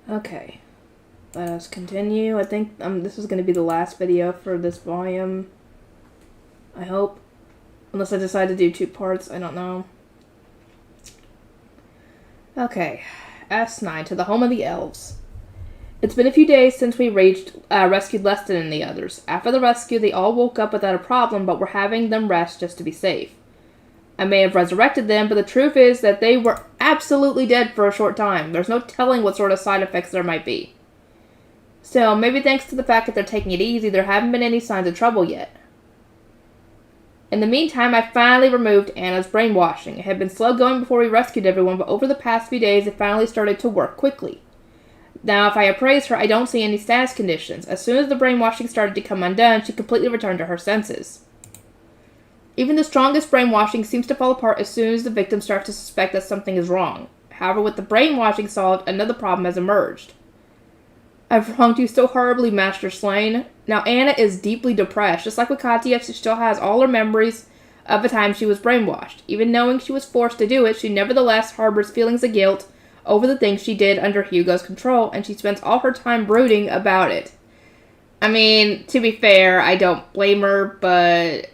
Okay. Let us continue. I think this is going to be the last video for this volume. I hope. Unless I decide to do 2 parts, I don't know. Okay. S9, to the home of the elves. It's been a few days since we rescued Leston and the others. After the rescue, they all woke up without a problem, but we're having them rest just to be safe. I may have resurrected them, but the truth is that they were absolutely dead for a short time. There's no telling what sort of side effects there might be. Still, maybe thanks to the fact that they're taking it easy, there haven't been any signs of trouble yet. In the meantime, I finally removed Anna's brainwashing. It had been slow going before we rescued everyone, but over the past few days, it finally started to work quickly. Now, if I appraise her, I don't see any status conditions. As soon as the brainwashing started to come undone, she completely returned to her senses. Even the strongest brainwashing seems to fall apart as soon as the victim starts to suspect that something is wrong. However, with the brainwashing solved, another problem has emerged. I've wronged you so horribly, Master Slain. Now Anna is deeply depressed. Just like with Katya, she still has all her memories of the time she was brainwashed. Even knowing she was forced to do it, she nevertheless harbors feelings of guilt over the things she did under Hugo's control, and she spends all her time brooding about it. I mean, to be fair, I don't blame her, but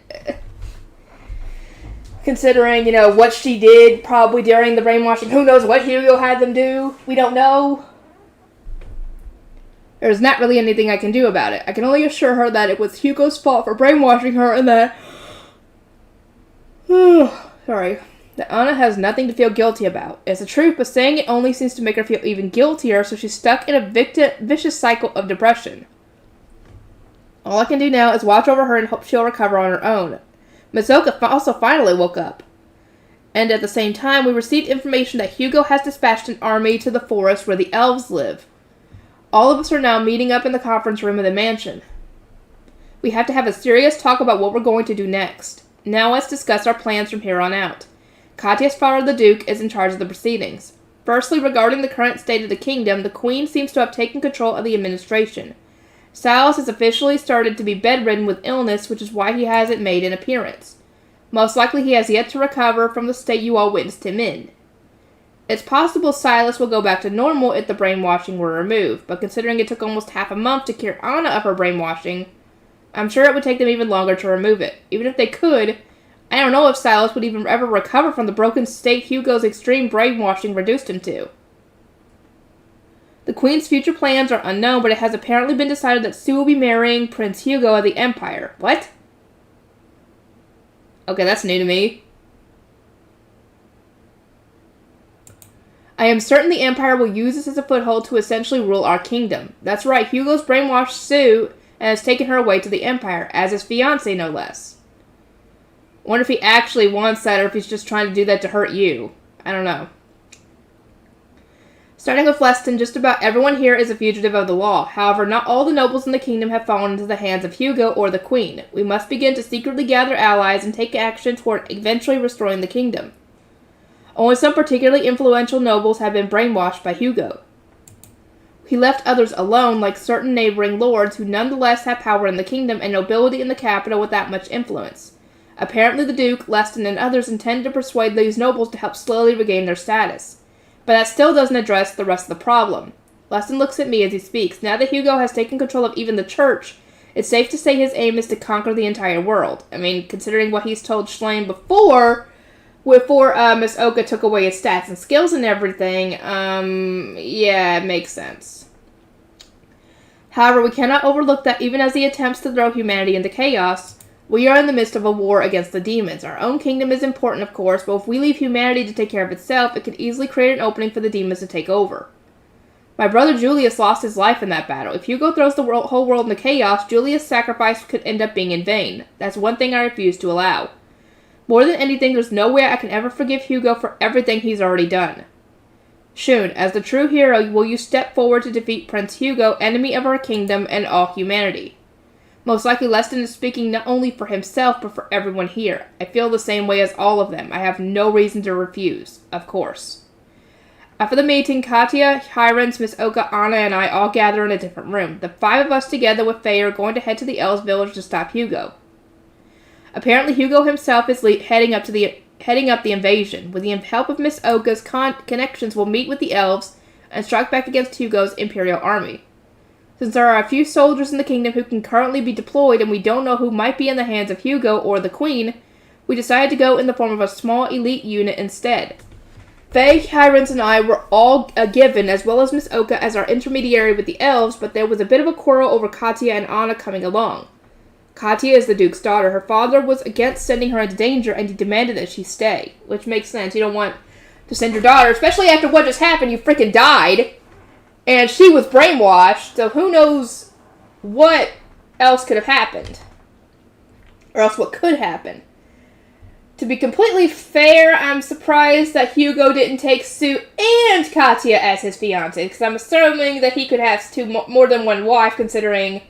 considering, what she did probably during the brainwashing, who knows what Hugo had them do? We don't know. There's not really anything I can do about it. I can only assure her that it was Hugo's fault for brainwashing her and that that Anna has nothing to feel guilty about. It's the truth, but saying it only seems to make her feel even guiltier, so she's stuck in a vicious cycle of depression. All I can do now is watch over her and hope she'll recover on her own. Mizoka also finally woke up. And at the same time, we received information that Hugo has dispatched an army to the forest where the elves live. All of us are now meeting up in the conference room of the mansion. We have to have a serious talk about what we're going to do next. Now let's discuss our plans from here on out. Katya's father, the Duke, is in charge of the proceedings. Firstly, regarding the current state of the kingdom, the Queen seems to have taken control of the administration. Silas has officially started to be bedridden with illness, which is why he hasn't made an appearance. Most likely he has yet to recover from the state you all witnessed him in. It's possible Silas will go back to normal if the brainwashing were removed, but considering it took almost half a month to cure Anna of her brainwashing, I'm sure it would take them even longer to remove it. Even if they could, I don't know if Silas would even ever recover from the broken state Hugo's extreme brainwashing reduced him to. The Queen's future plans are unknown, but it has apparently been decided that Sue will be marrying Prince Hugo of the Empire. What? Okay, that's new to me. I am certain the Empire will use this as a foothold to essentially rule our kingdom. That's right, Hugo's brainwashed Sue and has taken her away to the Empire, as his fiancée, no less. Wonder if he actually wants that or if he's just trying to do that to hurt you. I don't know. Starting with Leston, just about everyone here is a fugitive of the law. However, not all the nobles in the kingdom have fallen into the hands of Hugo or the Queen. We must begin to secretly gather allies and take action toward eventually restoring the kingdom. Only some particularly influential nobles have been brainwashed by Hugo. He left others alone, like certain neighboring lords who nonetheless have power in the kingdom and nobility in the capital without much influence. Apparently the Duke, Leston, and others intend to persuade these nobles to help slowly regain their status. But that still doesn't address the rest of the problem. Leston looks at me as he speaks. Now that Hugo has taken control of even the church, it's safe to say his aim is to conquer the entire world. I mean, considering what he's told Schlaine before Miss Oka took away his stats and skills and everything, yeah, it makes sense. However, we cannot overlook that even as he attempts to throw humanity into chaos, we are in the midst of a war against the demons. Our own kingdom is important, of course, but if we leave humanity to take care of itself, it could easily create an opening for the demons to take over. My brother Julius lost his life in that battle. If Hugo throws the whole world into chaos, Julius' sacrifice could end up being in vain. That's one thing I refuse to allow. More than anything, there's no way I can ever forgive Hugo for everything he's already done. Shun, as the true hero, will you step forward to defeat Prince Hugo, enemy of our kingdom and all humanity? Most likely Leston is speaking not only for himself, but for everyone here. I feel the same way as all of them. I have no reason to refuse, of course. After the meeting, Katya, Hirons, Miss Oka, Anna, and I all gather in a different room. The 5 of us together with Faye are going to head to the Elves village to stop Hugo. Apparently Hugo himself is heading up the invasion. With the help of Miss Oka's connections, we'll meet with the elves and strike back against Hugo's Imperial army. Since there are a few soldiers in the kingdom who can currently be deployed and we don't know who might be in the hands of Hugo or the Queen, we decided to go in the form of a small elite unit instead. Faye, Hyrens, and I were all given, as well as Miss Oka, as our intermediary with the elves, but there was a bit of a quarrel over Katya and Anna coming along. Katya is the Duke's daughter. Her father was against sending her into danger, and he demanded that she stay. Which makes sense. You don't want to send your daughter, especially after what just happened. You freaking died. And she was brainwashed, so who knows what else could have happened. Or else what could happen. To be completely fair, I'm surprised that Hugo didn't take Sue and Katya as his fiancé, because I'm assuming that he could have more than one wife, considering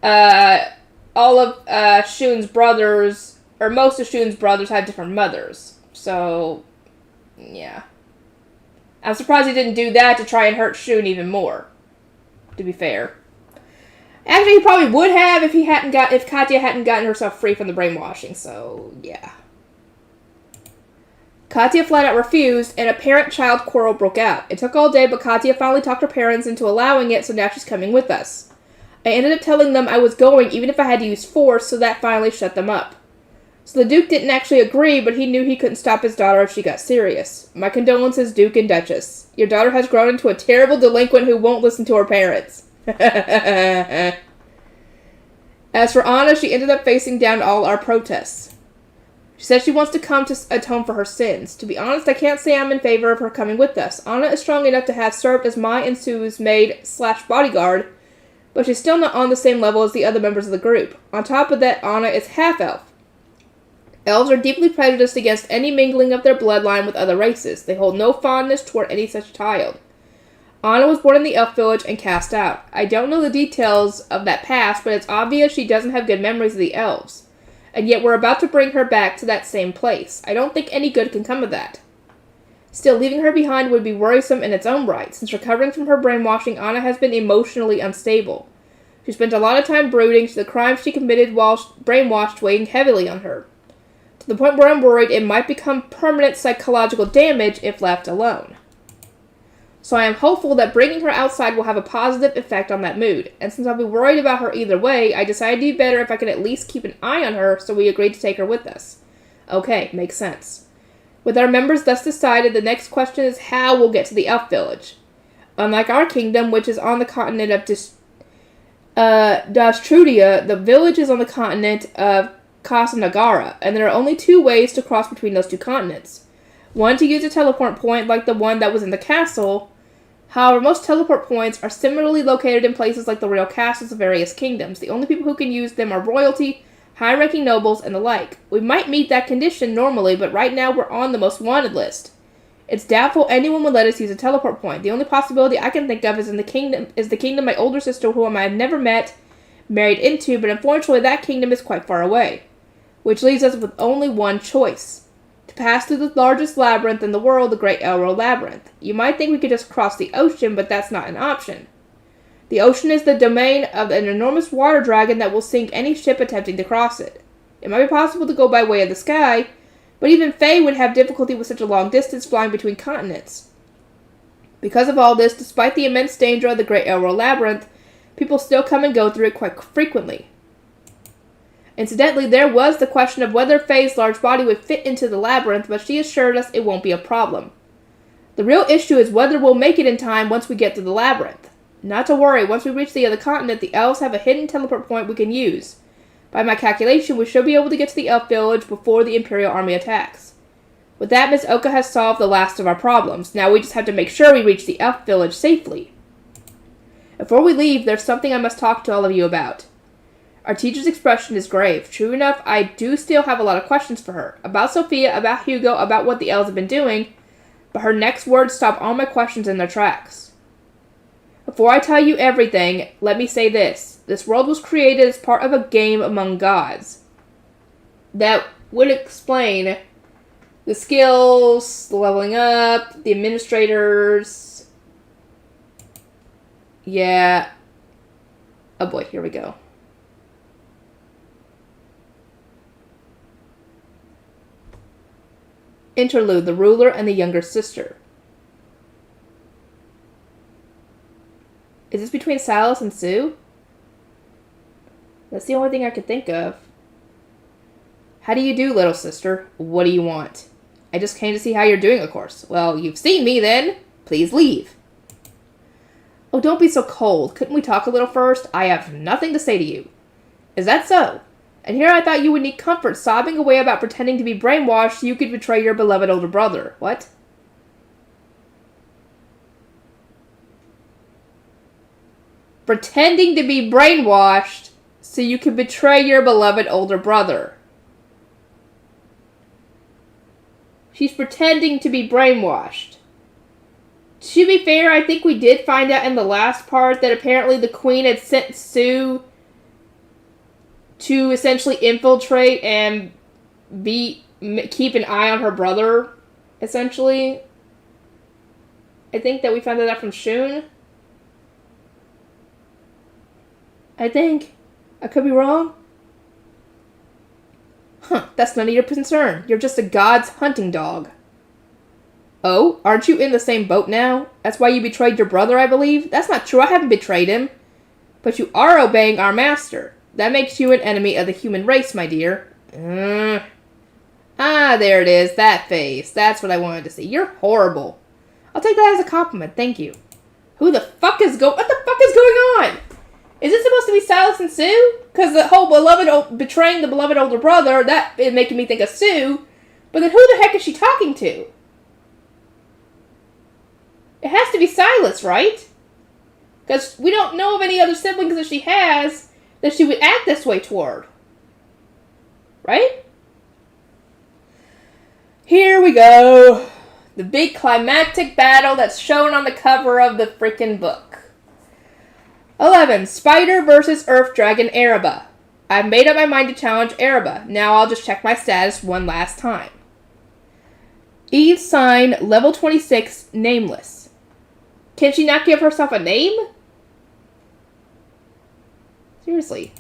all of Shun's brothers, or most of Shun's brothers, had different mothers. So, yeah. I'm surprised he didn't do that to try and hurt Shun even more, to be fair. Actually, he probably would have if Katya hadn't gotten herself free from the brainwashing, so, yeah. Katya flat out refused, and a parent-child quarrel broke out. It took all day, but Katya finally talked her parents into allowing it, so now she's coming with us. I ended up telling them I was going, even if I had to use force, so that finally shut them up. So the Duke didn't actually agree, but he knew he couldn't stop his daughter if she got serious. My condolences, Duke and Duchess. Your daughter has grown into a terrible delinquent who won't listen to her parents. As for Anna, she ended up facing down all our protests. She said she wants to come to atone for her sins. To be honest, I can't say I'm in favor of her coming with us. Anna is strong enough to have served as my and Sue's maid/bodyguard, but she's still not on the same level as the other members of the group. On top of that, Anna is half-elf. Elves are deeply prejudiced against any mingling of their bloodline with other races. They hold no fondness toward any such child. Anna was born in the elf village and cast out. I don't know the details of that past, but it's obvious she doesn't have good memories of the elves. And yet we're about to bring her back to that same place. I don't think any good can come of that. Still, leaving her behind would be worrisome in its own right. Since recovering from her brainwashing, Anna has been emotionally unstable. She spent a lot of time brooding, the crimes she committed while brainwashed weighing heavily on her. To the point where I'm worried it might become permanent psychological damage if left alone. So I am hopeful that bringing her outside will have a positive effect on that mood. And since I'll be worried about her either way, I decided it'd be better if I could at least keep an eye on her, so we agreed to take her with us. Okay, makes sense. With our members thus decided, the next question is how we'll get to the elf village. Unlike our kingdom, which is on the continent of Dastrudia, the village is on the continent of Kasanagara, and there are only two ways to cross between those two continents. One, to use a teleport point like the one that was in the castle. However, most teleport points are similarly located in places like the royal castles of various kingdoms. The only people who can use them are royalty, high-ranking nobles, and the like. We might meet that condition normally, but right now we're on the most wanted list. It's doubtful anyone would let us use a teleport point. The only possibility I can think of is the kingdom my older sister, whom I have never met, married into, but unfortunately that kingdom is quite far away. Which leaves us with only one choice. To pass through the largest labyrinth in the world, the Great Elro Labyrinth. You might think we could just cross the ocean, but that's not an option. The ocean is the domain of an enormous water dragon that will sink any ship attempting to cross it. It might be possible to go by way of the sky, but even Faye would have difficulty with such a long distance flying between continents. Because of all this, despite the immense danger of the Great Elro Labyrinth, people still come and go through it quite frequently. Incidentally, there was the question of whether Faye's large body would fit into the labyrinth, but she assured us it won't be a problem. The real issue is whether we'll make it in time once we get to the labyrinth. Not to worry, once we reach the other continent, the elves have a hidden teleport point we can use. By my calculation, we should be able to get to the elf village before the Imperial army attacks. With that, Miss Oka has solved the last of our problems. Now we just have to make sure we reach the elf village safely. Before we leave, there's something I must talk to all of you about. Our teacher's expression is grave. True enough, I do still have a lot of questions for her. About Sophia, about Hugo, about what the elves have been doing, but her next words stop all my questions in their tracks. Before I tell you everything, let me say this. This world was created as part of a game among gods. That would explain the skills, the leveling up, the administrators. Yeah. Oh boy, here we go. Interlude, the ruler and the younger sister. Is this between Silas and Sue? That's the only thing I could think of. How do you do, little sister? What do you want? I just came to see how you're doing, of course. Well, you've seen me then. Please leave. Oh, don't be so cold. Couldn't we talk a little first? I have nothing to say to you. Is that so? And here I thought you would need comfort, sobbing away about pretending to be brainwashed so you could betray your beloved older brother. What? Pretending to be brainwashed so you could betray your beloved older brother. She's pretending to be brainwashed. To be fair, I think we did find out in the last part that apparently the queen had sent Sue to essentially infiltrate and keep an eye on her brother, essentially. I think that we found that out from Shun. I think. I could be wrong. Huh, that's none of your concern. You're just a god's hunting dog. Oh, aren't you in the same boat now? That's why you betrayed your brother, I believe? That's not true, I haven't betrayed him. But you are obeying our master. That makes you an enemy of the human race, my dear. Ah, there it is, that face. That's what I wanted to see. You're horrible. I'll take that as a compliment, thank you. What the fuck is going on? Is this supposed to be Silas and Sue? Because the whole betraying the beloved older brother, that is making me think of Sue. But then who the heck is she talking to? It has to be Silas, right? Because we don't know of any other siblings that she has that she would act this way toward. Right? Here we go. The big climactic battle that's shown on the cover of the freaking book. 11. Spider versus Earth Dragon Erebba. I've made up my mind to challenge Erebba. Now I'll just check my status one last time. Eve's sign, level 26, nameless. Can she not give herself a name? Seriously.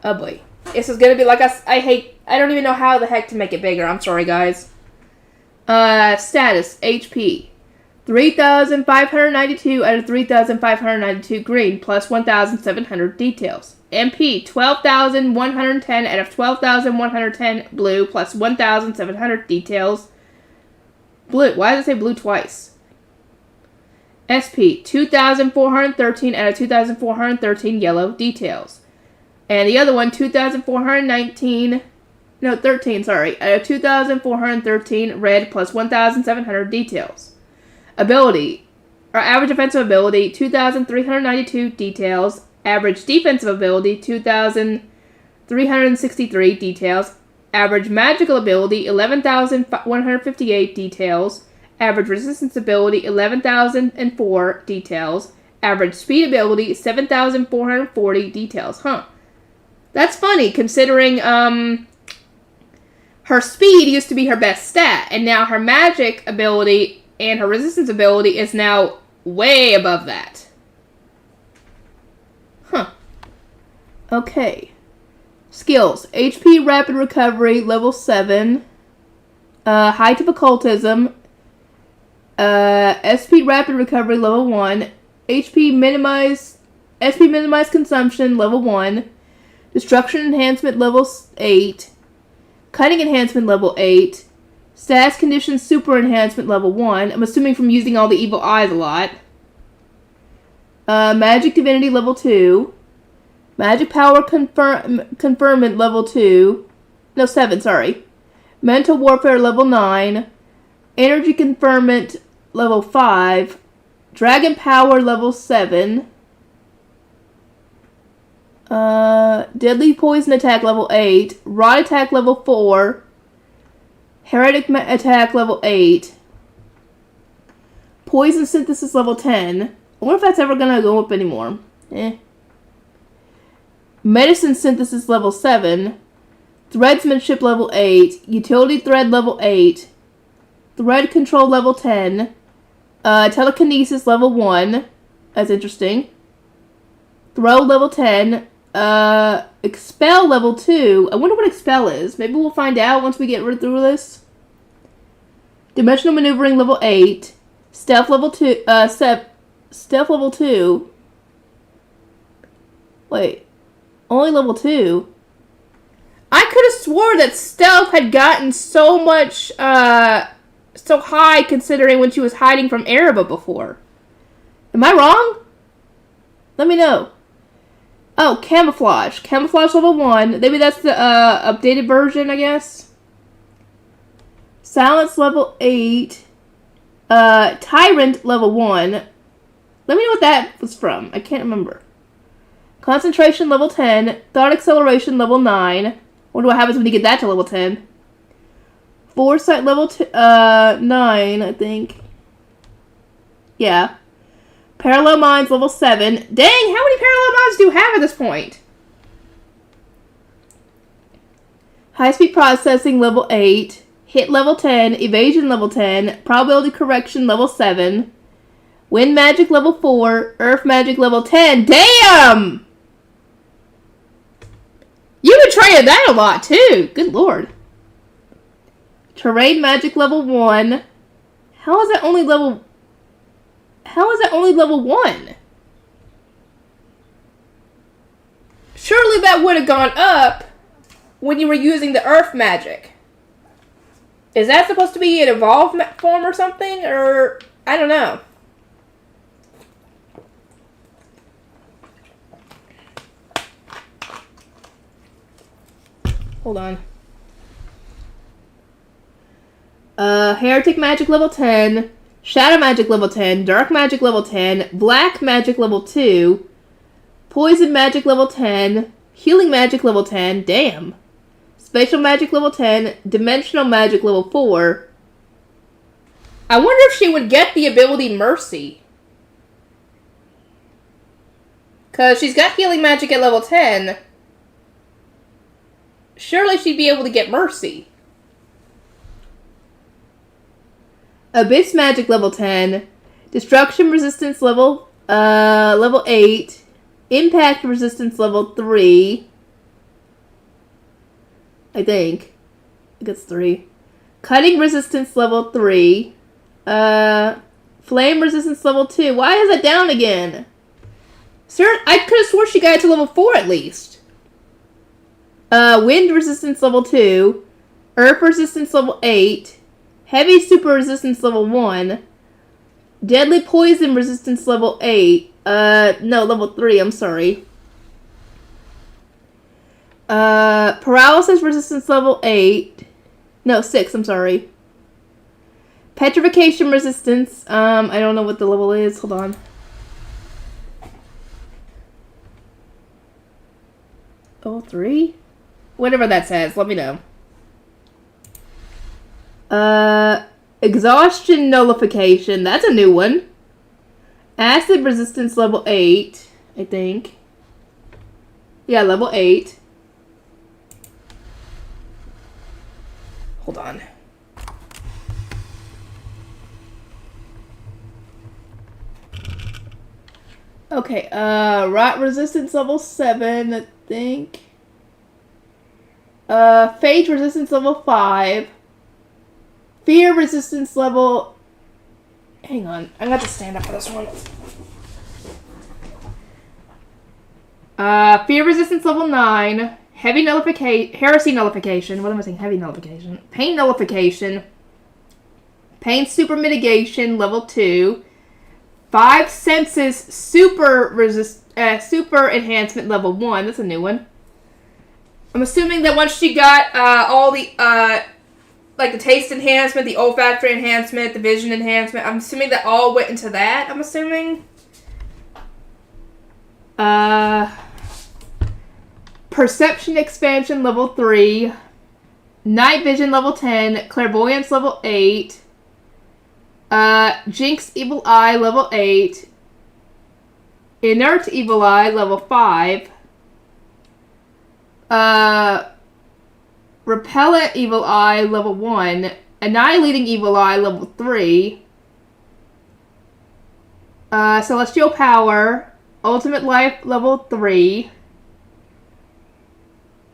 Oh boy. This is gonna be like I don't even know how the heck to make it bigger. I'm sorry, guys. Status, HP. 3,592 out of 3,592 green, plus 1,700 details. MP, 12,110 out of 12,110 blue, plus 1,700 details. Blue, why does it say blue twice? SP, 2,413 out of 2,413 yellow, details. And the other one, 13, out of 2,413 red, plus 1,700 details. Ability, or average offensive ability, 2,392 details. Average defensive ability, 2,363 details. Average magical ability, 11,158 details. Average resistance ability, 11,004 details. Average speed ability, 7,440 details. Huh. That's funny, considering, her speed used to be her best stat, and now her magic ability and her resistance ability is now way above that. Huh. Okay. Skills. HP Rapid Recovery, level 7. Height of Occultism. SP Rapid Recovery, level 1. SP Minimize Consumption, level 1. Destruction Enhancement, level 8. Cutting Enhancement, level 8. Status Condition Super Enhancement, level 1. I'm assuming from using all the evil eyes a lot. Magic Divinity, level 2. Magic Power Conferment, level 2. No, 7, sorry. Mental Warfare, level 9. Energy Conferment, level 5. Dragon Power, level 7. Deadly Poison Attack, level 8. Rod Attack, level 4. Heretic Attack, level 8. Poison Synthesis, level 10. I wonder if that's ever going to go up anymore. Medicine Synthesis, level 7. Threadsmanship, level 8. Utility Thread, level 8. Thread Control, level 10. Telekinesis, level 1. That's interesting. Throw, level 10. Expel, level 2. I wonder what Expel is. Maybe we'll find out once we get through this. Dimensional Maneuvering, level 8. Stealth, level 2. Stealth, level 2. Wait. Only level 2? I could have swore that stealth had gotten so much, so high considering when she was hiding from Ereba before. Am I wrong? Let me know. Oh, camouflage. Camouflage level 1. Maybe that's the, updated version, I guess. Silence level 8. Tyrant level 1. Let me know what that was from. I can't remember. Concentration level 10. Thought acceleration level 9. Wonder what happens when you get that to level 10. Foresight level 9, I think. Yeah. Parallel minds level 7. Dang, how many parallel minds do you have at this point? High-speed processing level 8. Hit level 10. Evasion level 10. Probability correction level 7. Wind magic level 4. Earth magic level 10. Damn! You've been trying that a lot, too. Good lord. Terrain magic level 1. How is that only level 1? Surely that would have gone up when you were using the earth magic. Is that supposed to be an evolved form or something? Or, I don't know. Hold on. Heretic magic level 10. Shadow magic level 10. Dark magic level 10. Black magic level 2. Poison magic level 10. Healing magic level 10. Damn. Spatial magic level 10. Dimensional magic level 4. I wonder if she would get the ability Mercy. Because she's got healing magic at level 10. Surely she'd be able to get Mercy. Abyss magic level 10. Destruction resistance level 8. Impact resistance level 3. I think it's 3. Cutting resistance level 3. Flame resistance level 2. Why is it down again? Sir, I could have sworn she got it to level 4 at least. Wind resistance level 2. Earth resistance level 8. Heavy super resistance level 1. Deadly poison resistance level 8. No, level 3, I'm sorry. Paralysis resistance level 8. No, 6, I'm sorry. Petrification resistance. I don't know what the level is. Hold on. Level 3? Whatever that says, let me know. Exhaustion nullification. That's a new one. Acid resistance level 8, I think. Yeah, level 8. Hold on. Okay, rot resistance level 7, I think. Phage resistance level 5. Fear resistance level... Hang on, I'm gonna have to stand up for this one. Fear resistance level 9. Heavy nullification... Heresy nullification. What am I saying? Heavy nullification. Pain nullification. Pain super mitigation level 2. 5 senses super enhancement level 1. That's a new one. I'm assuming that once she got all the like the taste enhancement, the olfactory enhancement, the vision enhancement, I'm assuming that all went into that. I'm assuming. Perception expansion level 3. Night vision level 10. Clairvoyance level 8. Jinx evil eye level 8. Inert evil eye level 5. Repellent evil eye level 1. Annihilating evil eye level 3. Celestial power. Ultimate life level 3.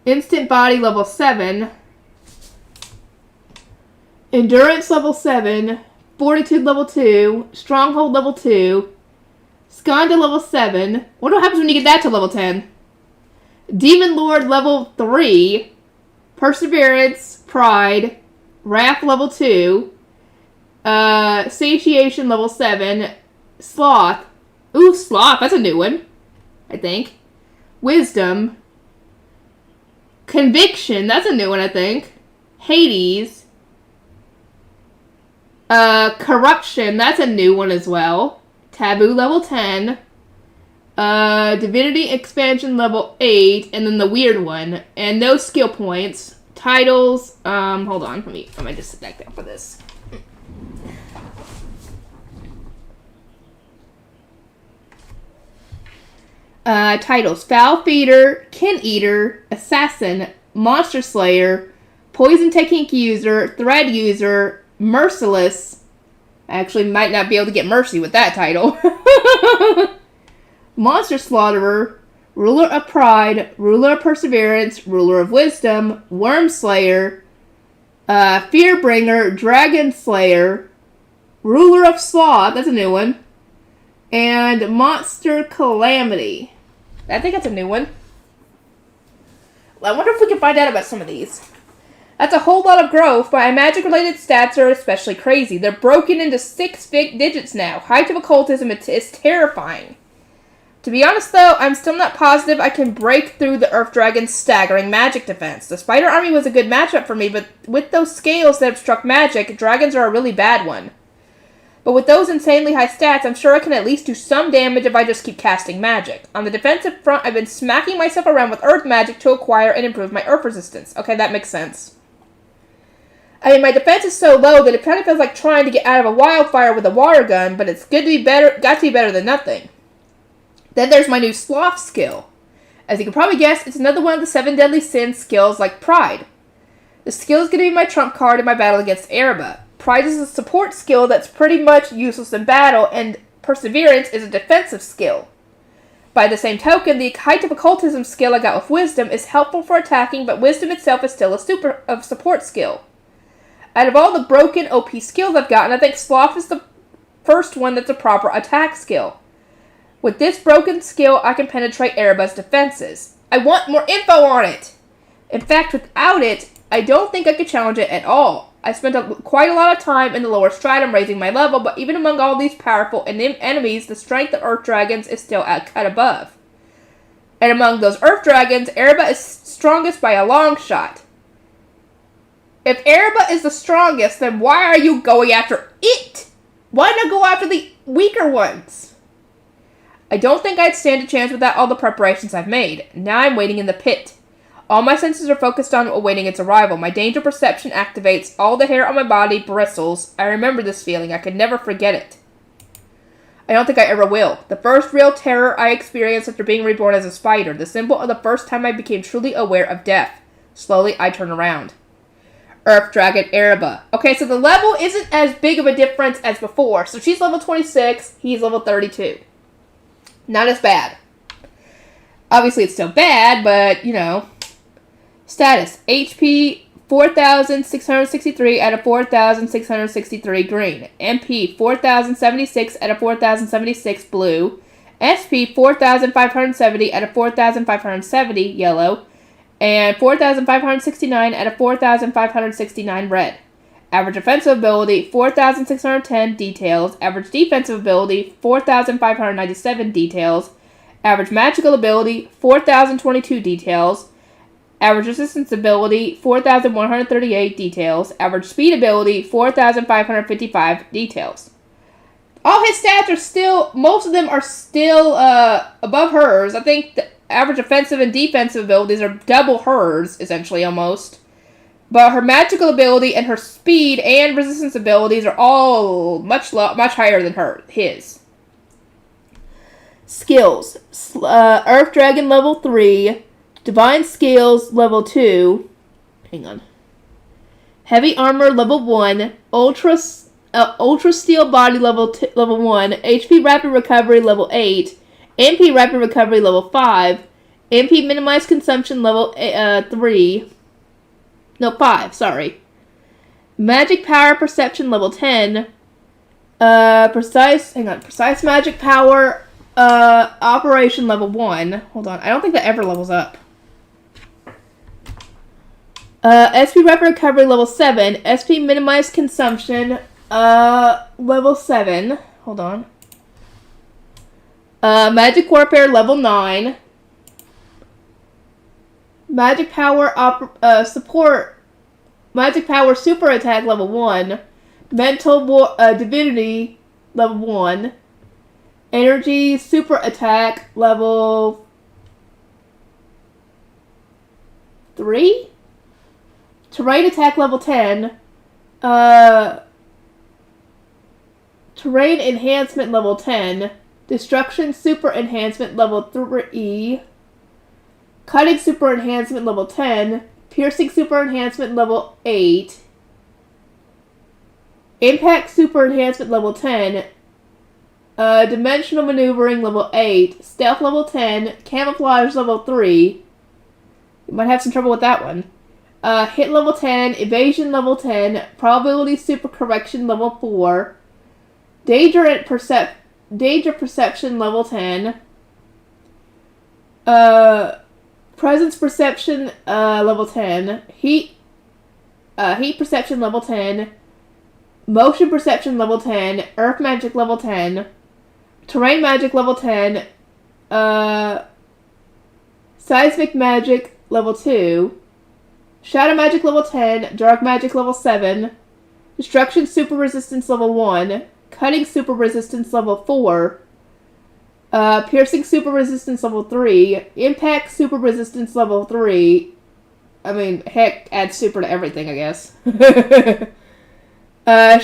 Instant body level 7. Endurance level 7. Fortitude level 2. Stronghold level 2. Skanda level 7. Wonder what happens when you get that to level 10. Demon Lord level 3. Perseverance, Pride, Wrath level 2. Satiation level 7. Sloth. Ooh, Sloth. That's a new one, I think. Wisdom. Conviction. That's a new one, I think. Hades. Corruption. That's a new one as well. Taboo level 10. Divinity expansion level 8. And then the weird one. And no skill points. Titles. Hold on. Let me just sit back down for this. Titles: Foul Feeder, Kin Eater, Assassin, Monster Slayer, Poison Technique User, Thread User, Merciless. I actually might not be able to get Mercy with that title. Monster Slaughterer, Ruler of Pride, Ruler of Perseverance, Ruler of Wisdom, Worm Slayer, Fearbringer, Dragon Slayer, Ruler of Sloth, that's a new one, and Monster Calamity. I think that's a new one. I wonder if we can find out about some of these. That's a whole lot of growth, but my magic-related stats are especially crazy. They're broken into 6 digits now. Height of Occultism is terrifying. To be honest, though, I'm still not positive I can break through the Earth Dragon's staggering magic defense. The Spider Army was a good matchup for me, but with those scales that obstruct magic, dragons are a really bad one. But with those insanely high stats, I'm sure I can at least do some damage if I just keep casting magic. On the defensive front, I've been smacking myself around with earth magic to acquire and improve my earth resistance. Okay, that makes sense. I mean, my defense is so low that it kind of feels like trying to get out of a wildfire with a water gun, but it's got to be better than nothing. Then there's my new Sloth skill. As you can probably guess, it's another one of the 7 deadly sins skills like Pride. The skill is going to be my trump card in my battle against Erebba. Pride is a support skill that's pretty much useless in battle, and Perseverance is a defensive skill. By the same token, the Height of Occultism skill I got with Wisdom is helpful for attacking, but Wisdom itself is still a support skill. Out of all the broken OP skills I've gotten, I think Sloth is the first one that's a proper attack skill. With this broken skill, I can penetrate Erebba's defenses. I want more info on it! In fact, without it, I don't think I could challenge it at all. I spent quite a lot of time in the lower stratum raising my level, but even among all these powerful enemies, the strength of Earth Dragons is still cut above. And among those Earth Dragons, Erebba is strongest by a long shot. If Erebba is the strongest, then why are you going after it? Why not go after the weaker ones? I don't think I'd stand a chance without all the preparations I've made. Now I'm waiting in the pit. All my senses are focused on awaiting its arrival. My danger perception activates. All the hair on my body bristles. I remember this feeling. I could never forget it. I don't think I ever will. The first real terror I experienced after being reborn as a spider. The symbol of the first time I became truly aware of death. Slowly, I turn around. Earth Dragon Erebba. Okay, so the level isn't as big of a difference as before. So she's level 26. He's level 32. Not as bad. Obviously, it's still bad, but, you know. Status: HP 4,663 out of 4,663 green. MP 4,076 out of 4,076 blue. SP 4,570 out of 4,570 yellow. And 4,569 out of 4,569 red. Average offensive ability 4,610 details. Average defensive ability 4,597 details. Average magical ability 4,022 details. Average resistance ability, 4,138 details. Average speed ability, 4,555 details. All his stats are still, most of them are still above hers. I think the average offensive and defensive abilities are double hers, essentially, almost. But her magical ability and her speed and resistance abilities are all much higher than his. Skills. Earth Dragon level 3. Divine Scales, level 2. Hang on. Heavy Armor, level 1. Ultra Steel Body, level 1. HP Rapid Recovery, level 8. MP Rapid Recovery, level 5. MP Minimized Consumption, level 3. No, 5, sorry. Magic Power Perception, level 10. Precise Magic Power, Operation, level 1. Hold on, I don't think that ever levels up. SP Rapid Recovery level 7. SP Minimized Consumption level 7. Hold on. Magic Warfare level 9. Magic Power Support. Magic Power Super Attack level 1. Mental Divinity level 1. Energy Super Attack level 3. Terrain Attack level 10. Terrain Enhancement level 10. Destruction Super Enhancement level 3. Cutting Super Enhancement level 10. Piercing Super Enhancement level 8. Impact Super Enhancement level 10. Dimensional Maneuvering level 8. Stealth level 10. Camouflage level 3. You might have some trouble with that one. Hit level 10. Evasion level 10. Probability Super Correction level 4. Danger Perception level 10. Presence Perception level 10. Heat Perception level 10. Motion Perception level 10. Earth Magic level 10. Terrain Magic level 10. Seismic Magic level 2. Shadow Magic level 10. Dark Magic level 7. Destruction Super Resistance level 1. Cutting Super Resistance level 4. Piercing Super Resistance level 3. Impact Super Resistance level 3. I mean, heck, add super to everything, I guess.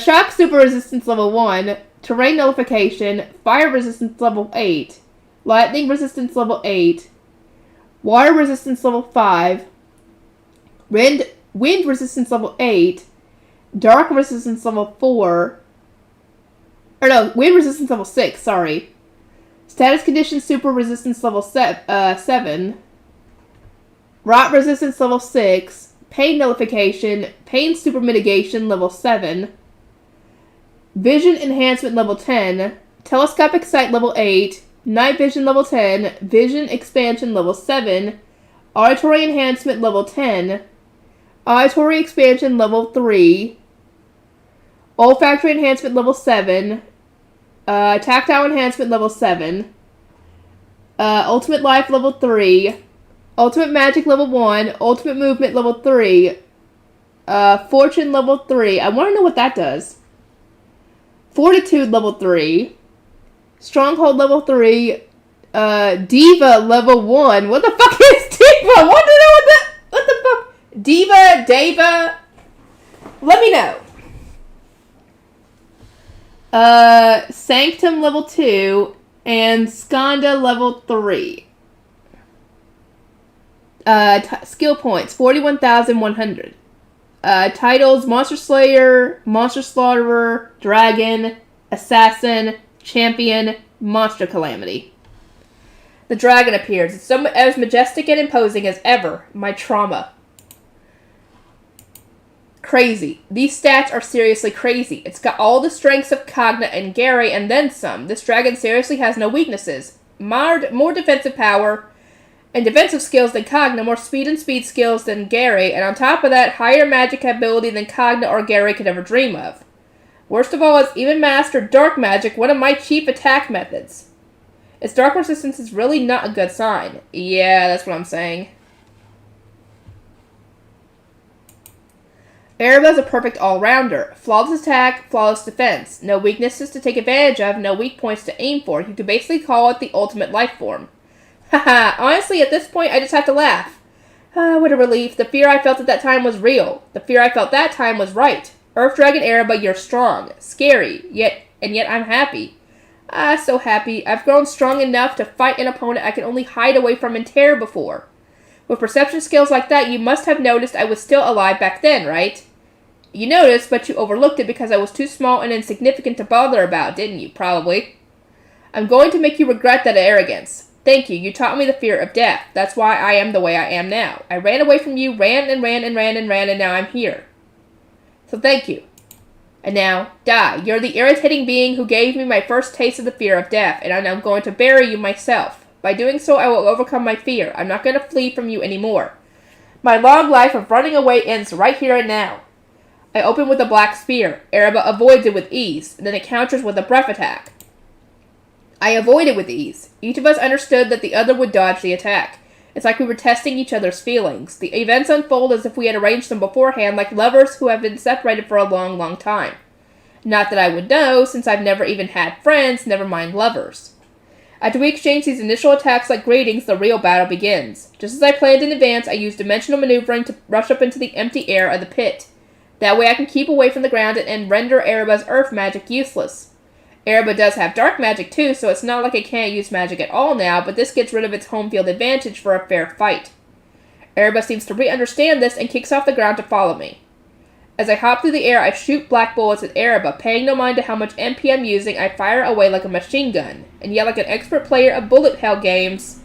Shock Super Resistance level 1. Terrain Nullification. Fire Resistance level 8. Lightning Resistance level 8. Water Resistance level 5. Wind Resistance level 8. Dark Resistance level 4. Wind Resistance level 6, sorry. Status Condition Super Resistance level 7. Rot Resistance level 6. Pain Nullification. Pain Super Mitigation level 7. Vision Enhancement level 10. Telescopic Sight level 8. Night Vision level 10. Vision Expansion level 7. Auditory Enhancement level 10. Auditory Expansion level 3. Olfactory Enhancement level 7. Tactile Enhancement level 7. Ultimate Life level 3. Ultimate Magic level 1. Ultimate Movement level 3. Fortune level 3. I want to know what that does. Fortitude level 3. Stronghold level 3. Diva level 1. What the fuck is Diva? I want to know what the fuck. Diva, Deva. Let me know. Sanctum level 2 and Skanda level 3. Skill points 41,100. Titles Monster Slayer, Monster Slaughterer, Dragon, Assassin, Champion, Monster Calamity. The dragon appears. It's as majestic and imposing as ever. My trauma. Crazy. These stats are seriously crazy. It's got all the strengths of Cogna and Gary and then some. This dragon seriously has no weaknesses. More defensive power and defensive skills than Cogna, more speed and speed skills than Gary, and on top of that, higher magic ability than Cogna or Gary could ever dream of. Worst of all is even mastered Dark Magic, one of my chief attack methods. Its Dark Resistance is really not a good sign. Yeah, that's what I'm saying. Ereba's a perfect all-rounder. Flawless attack, flawless defense. No weaknesses to take advantage of, no weak points to aim for. You could basically call it the ultimate life form. Haha, honestly, at this point, I just have to laugh. What a relief. The fear I felt at that time was real. The fear I felt that time was right. Earth Dragon Ereba, you're strong. Scary. Yet I'm happy. So happy. I've grown strong enough to fight an opponent I could only hide away from in terror before. With perception skills like that, you must have noticed I was still alive back then, right? You noticed, but you overlooked it because I was too small and insignificant to bother about, didn't you? Probably. I'm going to make you regret that arrogance. Thank you. You taught me the fear of death. That's why I am the way I am now. I ran away from you, ran, and now I'm here. So thank you. And now, die. You're the irritating being who gave me my first taste of the fear of death, and I'm now going to bury you myself. By doing so, I will overcome my fear. I'm not going to flee from you anymore. My long life of running away ends right here and now. I open with a black spear. Ereba avoids it with ease, and then it counters with a breath attack. I avoid it with ease. Each of us understood that the other would dodge the attack. It's like we were testing each other's feelings. The events unfold as if we had arranged them beforehand, like lovers who have been separated for a long, long time. Not that I would know, since I've never even had friends, never mind lovers. After we exchange these initial attacks like greetings, the real battle begins. Just as I planned in advance, I use dimensional maneuvering to rush up into the empty air of the pit. That way I can keep away from the ground and render Ereba's earth magic useless. Ereba does have dark magic too, so it's not like it can't use magic at all now, but this gets rid of its home field advantage for a fair fight. Ereba seems to re-understand this and kicks off the ground to follow me. As I hop through the air, I shoot black bullets at Ereba, paying no mind to how much MP I'm using. I fire away like a machine gun, and yet like an expert player of bullet hell games,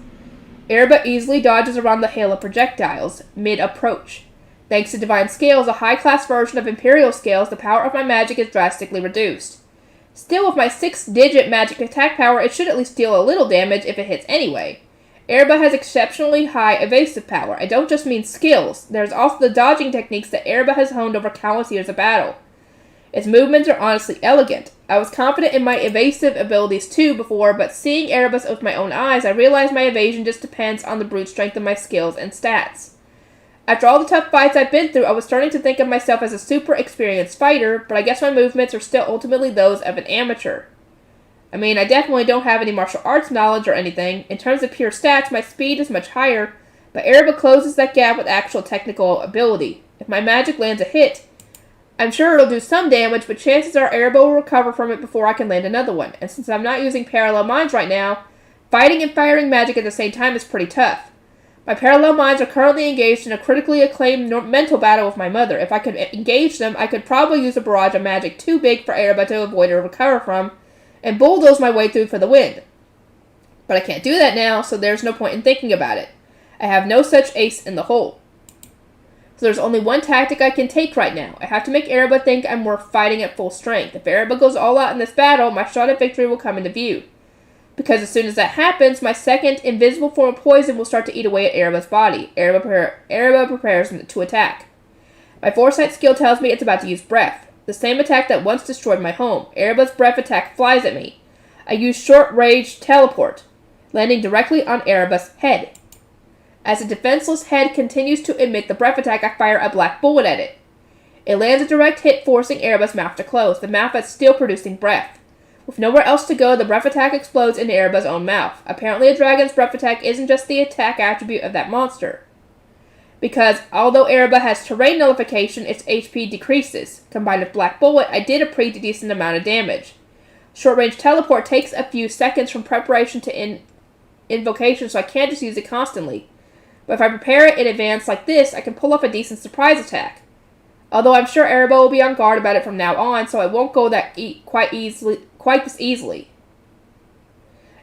Ereba easily dodges around the hail of projectiles, mid-approach. Thanks to Divine Scales, a high-class version of Imperial Scales, the power of my magic is drastically reduced. Still, with my 6-digit magic attack power, it should at least deal a little damage if it hits anyway. Ereba has exceptionally high evasive power. I don't just mean skills. There's also the dodging techniques that Ereba has honed over countless years of battle. Its movements are honestly elegant. I was confident in my evasive abilities too before, but seeing Ereba's with my own eyes, I realized my evasion just depends on the brute strength of my skills and stats. After all the tough fights I've been through, I was starting to think of myself as a super experienced fighter, but I guess my movements are still ultimately those of an amateur. I mean, I definitely don't have any martial arts knowledge or anything. In terms of pure stats, my speed is much higher, but Ereba closes that gap with actual technical ability. If my magic lands a hit, I'm sure it'll do some damage, but chances are Ereba will recover from it before I can land another one. And since I'm not using parallel minds right now, fighting and firing magic at the same time is pretty tough. My parallel minds are currently engaged in a critically acclaimed mental battle with my mother. If I could engage them, I could probably use a barrage of magic too big for Ereba to avoid or recover from, and bulldoze my way through for the win. But I can't do that now, so there's no point in thinking about it. I have no such ace in the hole. So there's only one tactic I can take right now. I have to make Ereba think I'm worth fighting at full strength. If Ereba goes all out in this battle, my shot at victory will come into view. Because as soon as that happens, my second invisible form of poison will start to eat away at Ereba's body. Ereba prepares to attack. My foresight skill tells me it's about to use breath, the same attack that once destroyed my home. Ereba's breath attack flies at me. I use short-range teleport, landing directly on Ereba's head. As the defenseless head continues to emit the breath attack, I fire a black bullet at it. It lands a direct hit, forcing Ereba's mouth to close, the mouth that's still producing breath. With nowhere else to go, the breath attack explodes into Ereba's own mouth. Apparently a dragon's breath attack isn't just the attack attribute of that monster. Because, although Ereba has terrain nullification, its HP decreases. Combined with Black Bullet, I did a pretty decent amount of damage. Short-range teleport takes a few seconds from preparation to invocation, so I can't just use it constantly. But if I prepare it in advance like this, I can pull off a decent surprise attack. Although I'm sure Ereba will be on guard about it from now on, so it won't go quite this easily.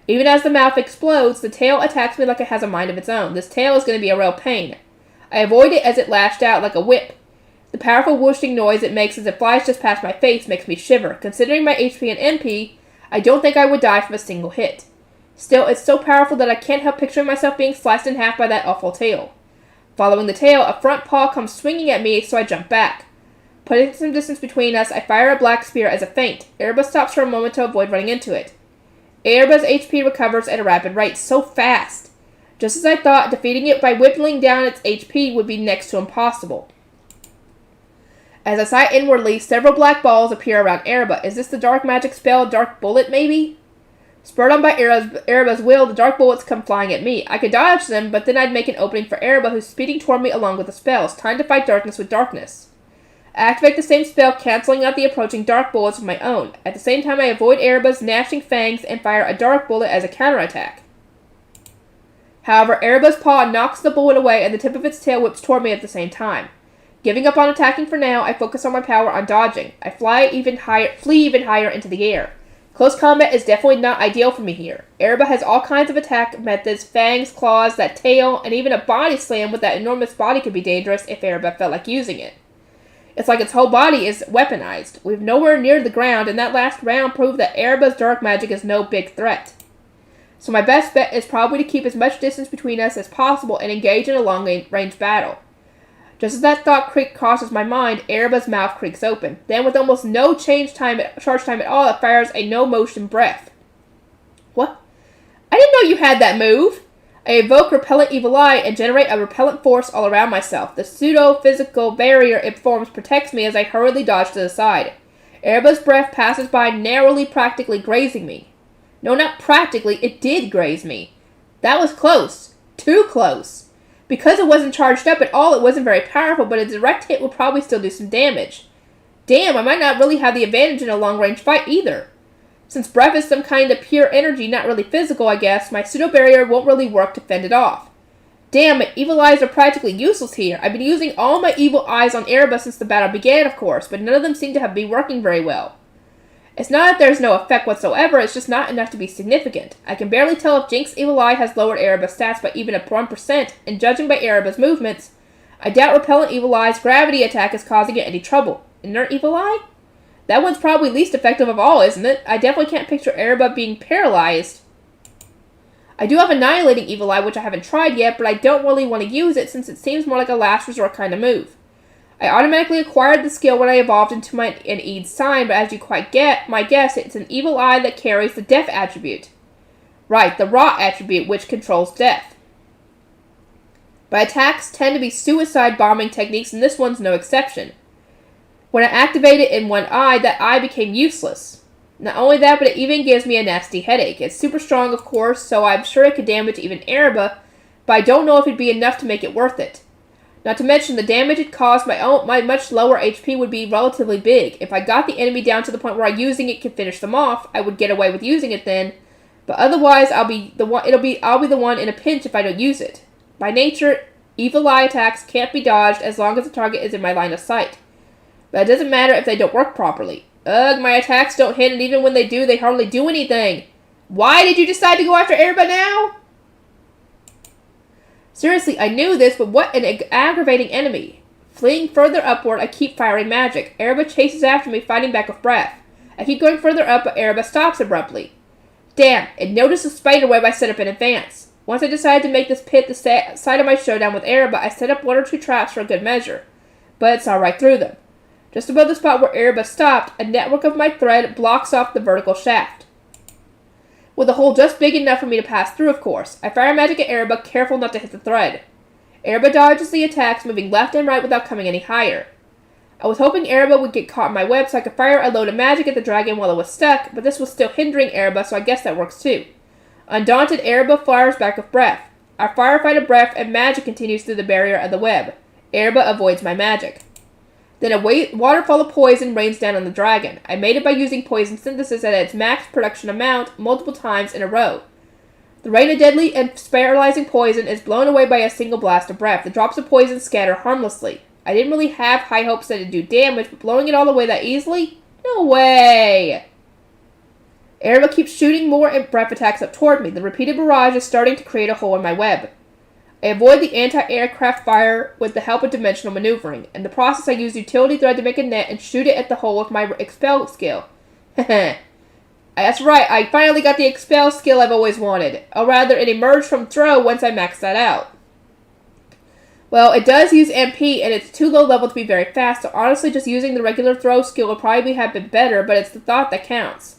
Even as the mouth explodes, the tail attacks me like it has a mind of its own. This tail is going to be a real pain. I avoid it as it lashed out like a whip. The powerful whooshing noise it makes as it flies just past my face makes me shiver. Considering my HP and MP, I don't think I would die from a single hit. Still, it's so powerful that I can't help picturing myself being sliced in half by that awful tail. Following the tail, a front paw comes swinging at me, so I jump back. Putting some distance between us, I fire a black spear as a feint. Ereba stops for a moment to avoid running into it. Ereba's HP recovers at a rapid rate, so fast. Just as I thought, defeating it by whittling down its HP would be next to impossible. As I sigh inwardly, several black balls appear around Ereba. Is this the dark magic spell, Dark Bullet, maybe? Spurred on by Ereba's will, the dark bullets come flying at me. I could dodge them, but then I'd make an opening for Ereba, who's speeding toward me along with the spells. Time to fight darkness with darkness. I activate the same spell, canceling out the approaching dark bullets with my own. At the same time, I avoid Ereba's gnashing fangs and fire a dark bullet as a counterattack. However, Ereba's paw knocks the bullet away, and the tip of its tail whips toward me at the same time. Giving up on attacking for now, I focus on my power on dodging. I flee even higher into the air. Close combat is definitely not ideal for me here. Ereba has all kinds of attack methods, fangs, claws, that tail, and even a body slam with that enormous body could be dangerous if Ereba felt like using it. It's like its whole body is weaponized. We're nowhere near the ground, and that last round proved that Ereba's dark magic is no big threat. So my best bet is probably to keep as much distance between us as possible and engage in a long-range battle. Just as that thought crosses my mind, Ereba's mouth creaks open. Then, with almost no charge time at all, it fires a no-motion breath. What? I didn't know you had that move! I evoke Repellent Evil Eye and generate a repellent force all around myself. The pseudo-physical barrier it forms protects me as I hurriedly dodge to the side. Ereba's breath passes by, narrowly, practically grazing me. No, not practically, it did graze me. That was close. Too close. Because it wasn't charged up at all, it wasn't very powerful, but a direct hit will probably still do some damage. Damn, I might not really have the advantage in a long-range fight either. Since breath is some kind of pure energy, not really physical, I guess, my pseudo-barrier won't really work to fend it off. Damn it, evil eyes are practically useless here. I've been using all my evil eyes on Ereba since the battle began, of course, but none of them seem to be working very well. It's not that there's no effect whatsoever, it's just not enough to be significant. I can barely tell if Jinx's Evil Eye has lowered Ereba's stats by even a 1%, and judging by Ereba's movements, I doubt Repellent Evil Eye's gravity attack is causing it any trouble. Inert Evil Eye? That one's probably least effective of all, isn't it? I definitely can't picture Ereba being paralyzed. I do have Annihilating Evil Eye, which I haven't tried yet, but I don't really want to use it since it seems more like a last resort kind of move. I automatically acquired the skill when I evolved into an Eid sign, but as you quite get my guess, it's an evil eye that carries the death attribute. Right, the rot attribute, which controls death. But attacks tend to be suicide bombing techniques, and this one's no exception. When I activate it in one eye, that eye became useless. Not only that, but it even gives me a nasty headache. It's super strong, of course, so I'm sure it could damage even Ereba, but I don't know if it'd be enough to make it worth it. Not to mention, the damage it caused my much lower HP would be relatively big. If I got the enemy down to the point where using it could finish them off, I would get away with using it then. But otherwise, I'll be the one in a pinch if I don't use it. By nature, evil eye attacks can't be dodged as long as the target is in my line of sight. But it doesn't matter if they don't work properly. Ugh, my attacks don't hit, and even when they do, they hardly do anything. Why did you decide to go after Ereba now? Seriously, I knew this, but what an aggravating enemy. Fleeing further upward, I keep firing magic. Ereba chases after me, fighting back with breath. I keep going further up, but Ereba stops abruptly. Damn, it noticed the spiderweb I set up in advance. Once I decided to make this pit the site of my showdown with Ereba, I set up 1 or 2 traps for a good measure. But it saw right through them. Just above the spot where Ereba stopped, a network of my thread blocks off the vertical shaft. With a hole just big enough for me to pass through, of course. I fire magic at Ereba, careful not to hit the thread. Ereba dodges the attacks, moving left and right without coming any higher. I was hoping Ereba would get caught in my web so I could fire a load of magic at the dragon while it was stuck, but this was still hindering Ereba, so I guess that works too. Undaunted, Ereba fires back with breath. Our firefight of breath and magic continues through the barrier of the web. Ereba avoids my magic. Then a waterfall of poison rains down on the dragon. I made it by using poison synthesis at its max production amount multiple times in a row. The rain of deadly and paralyzing poison is blown away by a single blast of breath. The drops of poison scatter harmlessly. I didn't really have high hopes that it'd do damage, but blowing it all away that easily? No way! Ereba keeps shooting more breath attacks up toward me. The repeated barrage is starting to create a hole in my web. I avoid the anti-aircraft fire with the help of dimensional maneuvering. In the process, I use utility thread to make a net and shoot it at the hole with my expel skill. That's right, I finally got the expel skill I've always wanted. Or rather, it emerged from throw once I maxed that out. Well, it does use MP, and it's too low level to be very fast, so honestly just using the regular throw skill would probably have been better, but it's the thought that counts.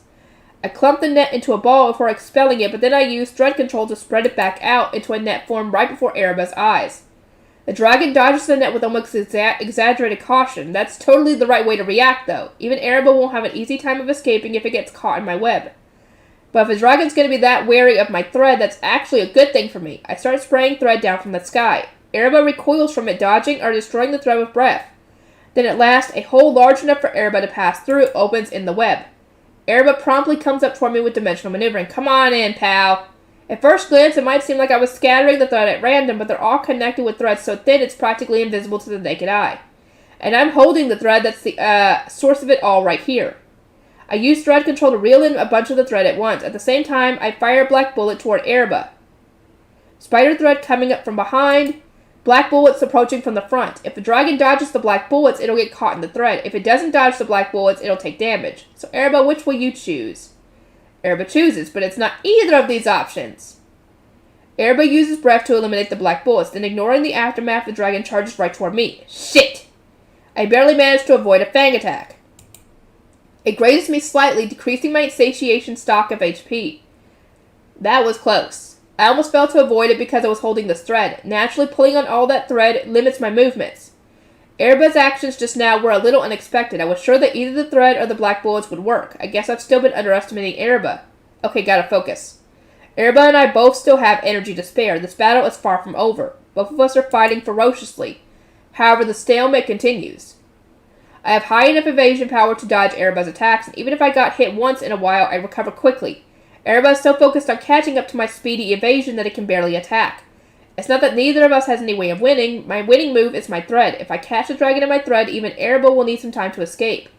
I clumped the net into a ball before expelling it, but then I used thread control to spread it back out into a net formed right before Ereba's eyes. The dragon dodges the net with almost exaggerated caution. That's totally the right way to react, though. Even Ereba won't have an easy time of escaping if it gets caught in my web. But if the dragon's going to be that wary of my thread, that's actually a good thing for me. I start spraying thread down from the sky. Ereba recoils from it, dodging or destroying the thread with breath. Then at last, a hole large enough for Ereba to pass through opens in the web. Ereba promptly comes up toward me with dimensional maneuvering. Come on in, pal. At first glance, it might seem like I was scattering the thread at random, but they're all connected with threads so thin it's practically invisible to the naked eye. And I'm holding the thread that's the source of it all right here. I use thread control to reel in a bunch of the thread at once. At the same time, I fire a black bullet toward Ereba. Spider thread coming up from behind. Black bullets approaching from the front. If the dragon dodges the black bullets, it'll get caught in the thread. If it doesn't dodge the black bullets, it'll take damage. So Ereba, which will you choose? Ereba chooses, but it's not either of these options. Erba uses breath to eliminate the black bullets, then ignoring the aftermath, the dragon charges right toward me. Shit! I barely managed to avoid a fang attack. It grazes me slightly, decreasing my satiation stock of HP. That was close. I almost failed to avoid it because I was holding this thread. Naturally, pulling on all that thread limits my movements. Erba's actions just now were a little unexpected. I was sure that either the thread or the black bullets would work. I guess I've still been underestimating Erba. Okay, gotta focus. Erba and I both still have energy to spare. This battle is far from over. Both of us are fighting ferociously. However, the stalemate continues. I have high enough evasion power to dodge Erba's attacks, and even if I got hit once in a while, I recover quickly. Erba is so focused on catching up to my speedy evasion that it can barely attack. It's not that neither of us has any way of winning. My winning move is my thread. If I catch the dragon in my thread, even Erba will need some time to escape.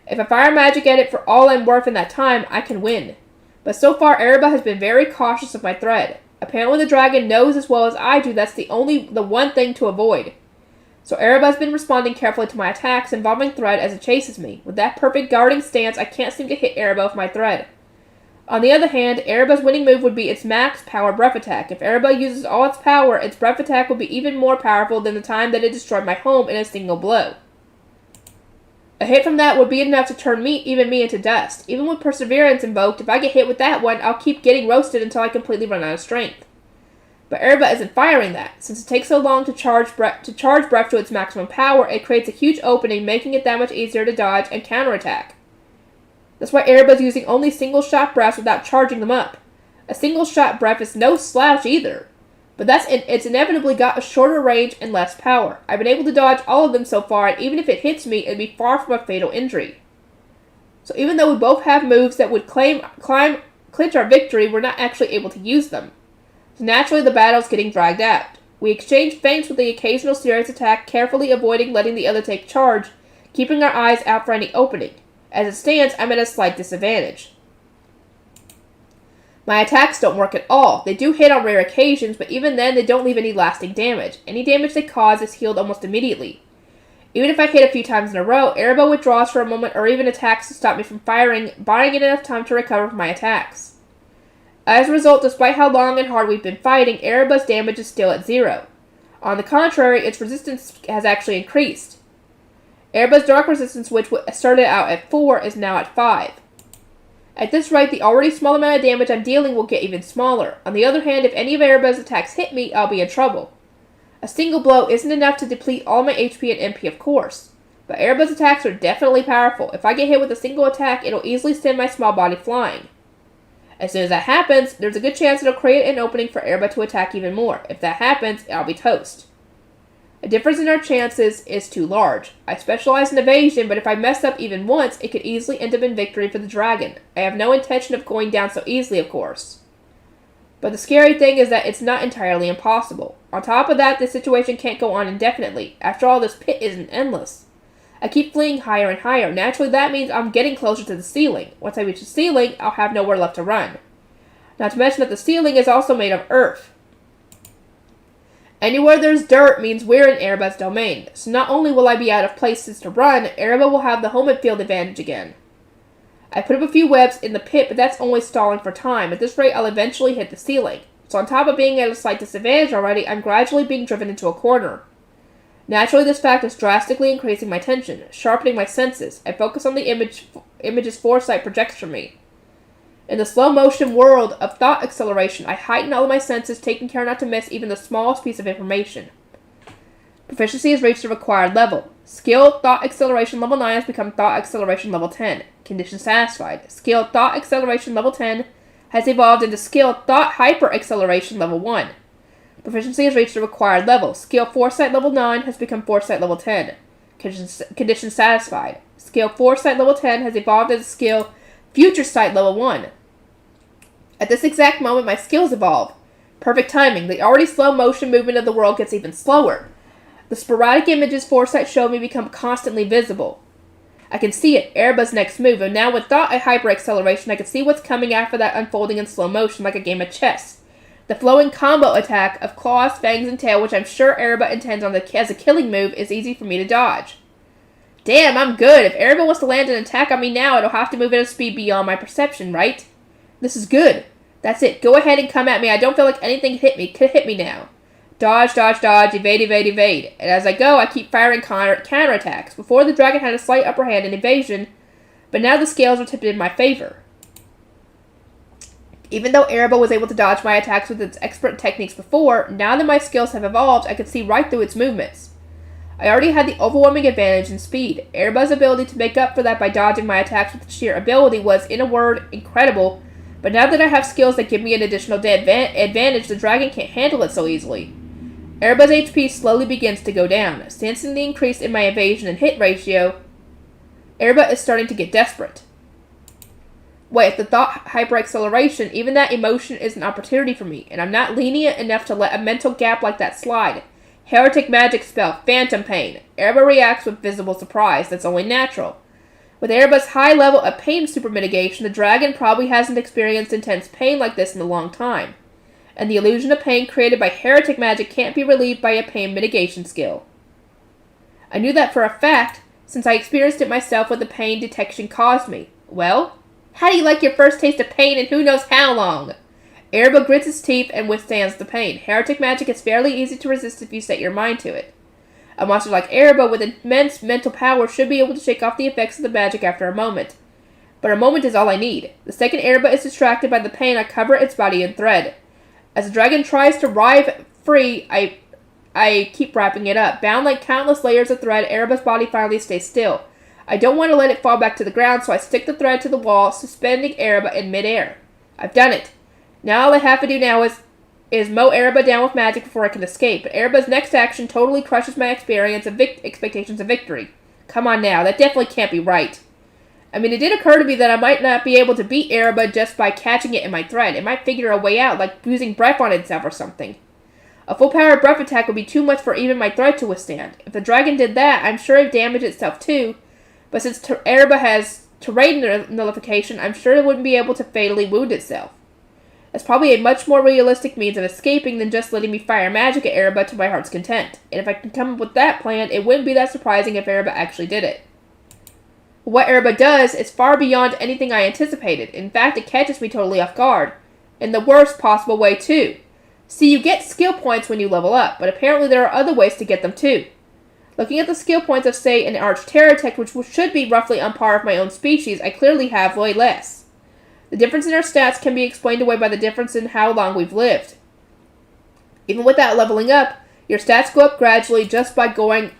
If I fire magic at it for all I'm worth in that time, I can win. But so far, Erba has been very cautious of my thread. Apparently the dragon knows as well as I do that's the one thing to avoid. So Erba has been responding carefully to my attacks involving thread as it chases me. With that perfect guarding stance, I can't seem to hit Erba with my thread. On the other hand, Erba's winning move would be its max power breath attack. If Erba uses all its power, its breath attack would be even more powerful than the time that it destroyed my home in a single blow. A hit from that would be enough to turn even me into dust. Even with Perseverance invoked, if I get hit with that one, I'll keep getting roasted until I completely run out of strength. But Erba isn't firing that. Since it takes so long to charge breath to its maximum power, it creates a huge opening, making it that much easier to dodge and counterattack. That's why Erba's using only single-shot breaths without charging them up. A single-shot breath is no slouch either. But it's inevitably got a shorter range and less power. I've been able to dodge all of them so far, and even if it hits me, it'd be far from a fatal injury. So even though we both have moves that would clinch our victory, we're not actually able to use them. So naturally, the battle's getting dragged out. We exchange feints with the occasional serious attack, carefully avoiding letting the other take charge, keeping our eyes out for any opening. As it stands, I'm at a slight disadvantage. My attacks don't work at all. They do hit on rare occasions, but even then they don't leave any lasting damage. Any damage they cause is healed almost immediately. Even if I hit a few times in a row, Erba withdraws for a moment or even attacks to stop me from firing, buying it enough time to recover from my attacks. As a result, despite how long and hard we've been fighting, Erba's damage is still at 0. On the contrary, its resistance has actually increased. Erba's dark resistance, which started out at 4, is now at 5. At this rate, the already small amount of damage I'm dealing will get even smaller. On the other hand, if any of Erba's attacks hit me, I'll be in trouble. A single blow isn't enough to deplete all my HP and MP, of course. But Erba's attacks are definitely powerful. If I get hit with a single attack, it'll easily send my small body flying. As soon as that happens, there's a good chance it'll create an opening for Erba to attack even more. If that happens, I'll be toast. A difference in our chances is too large. I specialize in evasion, but if I mess up even once, it could easily end up in victory for the dragon. I have no intention of going down so easily, of course. But the scary thing is that it's not entirely impossible. On top of that, this situation can't go on indefinitely. After all, this pit isn't endless. I keep fleeing higher and higher. Naturally, that means I'm getting closer to the ceiling. Once I reach the ceiling, I'll have nowhere left to run. Not to mention that the ceiling is also made of earth. Anywhere there's dirt means we're in Erba's domain, so not only will I be out of places to run, Erba will have the home field advantage again. I put up a few webs in the pit, but that's only stalling for time. At this rate, I'll eventually hit the ceiling. So on top of being at a slight disadvantage already, I'm gradually being driven into a corner. Naturally, this fact is drastically increasing my tension, sharpening my senses. I focus on the image's foresight projects from me. In the slow-motion world of thought acceleration, I heighten all of my senses, taking care not to miss even the smallest piece of information. Proficiency has reached the required level. Skill Thought Acceleration level 9 has become Thought Acceleration level 10. Condition satisfied. Skill Thought Acceleration level 10 has evolved into Skill Thought Hyper Acceleration level 1. Proficiency has reached the required level. Skill Foresight level 9 has become Foresight level 10. Condition satisfied. Skill Foresight level 10 has evolved into Skill Future Sight level 1. At this exact moment, my skills evolve. Perfect timing. The already slow motion movement of the world gets even slower. The sporadic images Foresight showed me become constantly visible. I can see it, Erba's next move, and now with Thought Hyper Acceleration, I can see what's coming after that unfolding in slow motion like a game of chess. The flowing combo attack of claws, fangs, and tail, which I'm sure Erba intends on as a killing move, is easy for me to dodge. Damn, I'm good. If Erba wants to land an attack on me now, it'll have to move at a speed beyond my perception, right? This is good. That's it. Go ahead and come at me. I don't feel like anything could hit me now. Dodge, dodge, dodge, evade, evade, evade. And as I go, I keep firing counterattacks. Before, the dragon had a slight upper hand in evasion, but now the scales are tipped in my favor. Even though Erebor was able to dodge my attacks with its expert techniques before, now that my skills have evolved, I could see right through its movements. I already had the overwhelming advantage in speed. Erebor's ability to make up for that by dodging my attacks with sheer ability was, in a word, incredible, but now that I have skills that give me an additional advantage, the dragon can't handle it so easily. Erebor's HP slowly begins to go down. Sensing the increase in my evasion and hit ratio, Erebor is starting to get desperate. Wait, the thought hyperacceleration, even that emotion is an opportunity for me, and I'm not lenient enough to let a mental gap like that slide. Heretic magic spell, Phantom Pain. Erebor reacts with visible surprise. That's only natural. With Erebor's high level of pain super mitigation, the dragon probably hasn't experienced intense pain like this in a long time. And the illusion of pain created by heretic magic can't be relieved by a pain mitigation skill. I knew that for a fact, since I experienced it myself when the pain detection caused me. Well, how do you like your first taste of pain in who knows how long? Erebor grits his teeth and withstands the pain. Heretic magic is fairly easy to resist if you set your mind to it. A monster like Erebor with immense mental power should be able to shake off the effects of the magic after a moment. But a moment is all I need. The second Erebor is distracted by the pain, I cover its body in thread. As the dragon tries to writhe free, I keep wrapping it up. Bound like countless layers of thread, Erebor's body finally stays still. I don't want to let it fall back to the ground, so I stick the thread to the wall, suspending Erebor in midair. I've done it. Now all I have to do now is mow Erebor down with magic before I can escape. But Erebor's next action totally crushes my expectations of victory. Come on now, that definitely can't be right. I mean, it did occur to me that I might not be able to beat Erebor just by catching it in my thread. It might figure a way out, like using breath on itself or something. A full-powered breath attack would be too much for even my thread to withstand. If the dragon did that, I'm sure it'd damage itself too. But since Erebor has terrain nullification, I'm sure it wouldn't be able to fatally wound itself. That's probably a much more realistic means of escaping than just letting me fire magic at Erebor to my heart's content. And if I can come up with that plan, it wouldn't be that surprising if Erebor actually did it. What Erebor does is far beyond anything I anticipated. In fact, it catches me totally off guard. In the worst possible way, too. See, you get skill points when you level up, but apparently there are other ways to get them, too. Looking at the skill points of, say, an Arch-Terratech, which should be roughly on par with my own species, I clearly have way less. The difference in our stats can be explained away by the difference in how long we've lived. Even without leveling up, your stats go up gradually just by going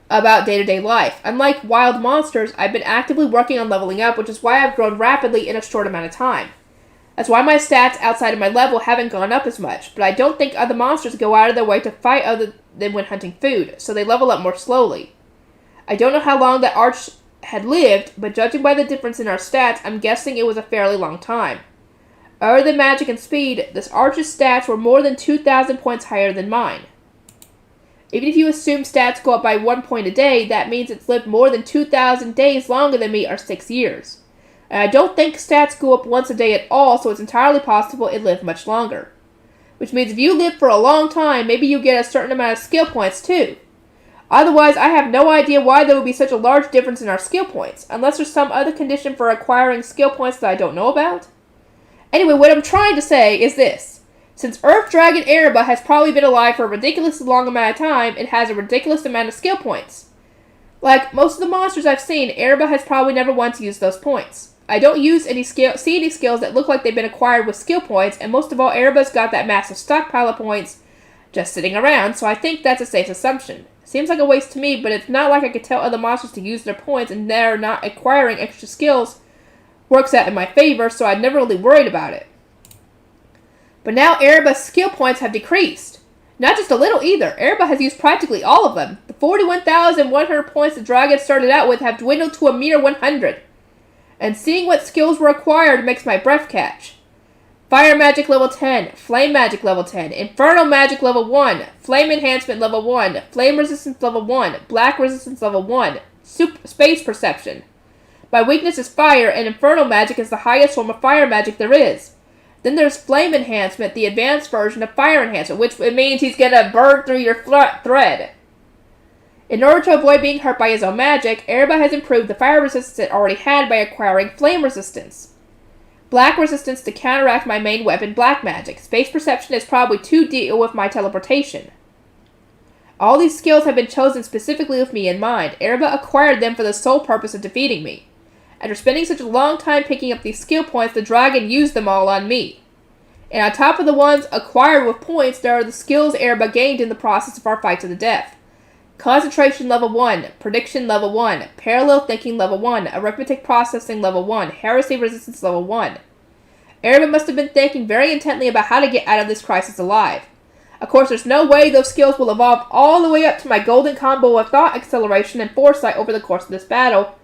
about day-to-day life. Unlike wild monsters, I've been actively working on leveling up, which is why I've grown rapidly in a short amount of time. That's why my stats outside of my level haven't gone up as much, but I don't think other monsters go out of their way to fight other than when hunting food, so they level up more slowly. I don't know how long that Arch had lived, but judging by the difference in our stats, I'm guessing it was a fairly long time. Other than magic and speed, this Arch's stats were more than 2,000 points higher than mine. Even if you assume stats go up by 1 point a day, that means it's lived more than 2,000 days longer than me, or 6 years. And I don't think stats go up once a day at all, so it's entirely possible it lived much longer. Which means if you live for a long time, maybe you get a certain amount of skill points too. Otherwise, I have no idea why there would be such a large difference in our skill points, unless there's some other condition for acquiring skill points that I don't know about. Anyway, what I'm trying to say is this. Since Earth Dragon Erebor has probably been alive for a ridiculously long amount of time, it has a ridiculous amount of skill points. Like most of the monsters I've seen, Erebor has probably never once used those points. I don't see any skills that look like they've been acquired with skill points, and most of all, Erebor's got that massive stockpile of points just sitting around, so I think that's a safe assumption. Seems like a waste to me, but it's not like I could tell other monsters to use their points and they're not acquiring extra skills works out in my favor, so I'd never really worried about it. But now Erebor's skill points have decreased. Not just a little either. Erebor has used practically all of them. The 41,100 points the dragon started out with have dwindled to a mere 100. And seeing what skills were acquired makes my breath catch. Fire Magic level 10, Flame Magic level 10, Infernal Magic level 1, Flame Enhancement level 1, Flame Resistance level 1, Black Resistance level 1, Space Perception. My weakness is fire, and Infernal Magic is the highest form of fire magic there is. Then there's Flame Enhancement, the advanced version of Fire Enhancement, which means he's gonna burn through your thread. In order to avoid being hurt by his own magic, Erebor has improved the fire resistance it already had by acquiring Flame Resistance. Black resistance to counteract my main weapon, black magic. Space perception is probably to deal with my teleportation. All these skills have been chosen specifically with me in mind. Erba acquired them for the sole purpose of defeating me. After spending such a long time picking up these skill points, the dragon used them all on me. And on top of the ones acquired with points, there are the skills Erba gained in the process of our fight to the death. Concentration level 1, prediction level 1, parallel thinking level 1, arithmetic processing level 1, heresy resistance level 1. Erba must have been thinking very intently about how to get out of this crisis alive. Of course, there's no way those skills will evolve all the way up to my golden combo of thought acceleration and foresight over the course of this battle,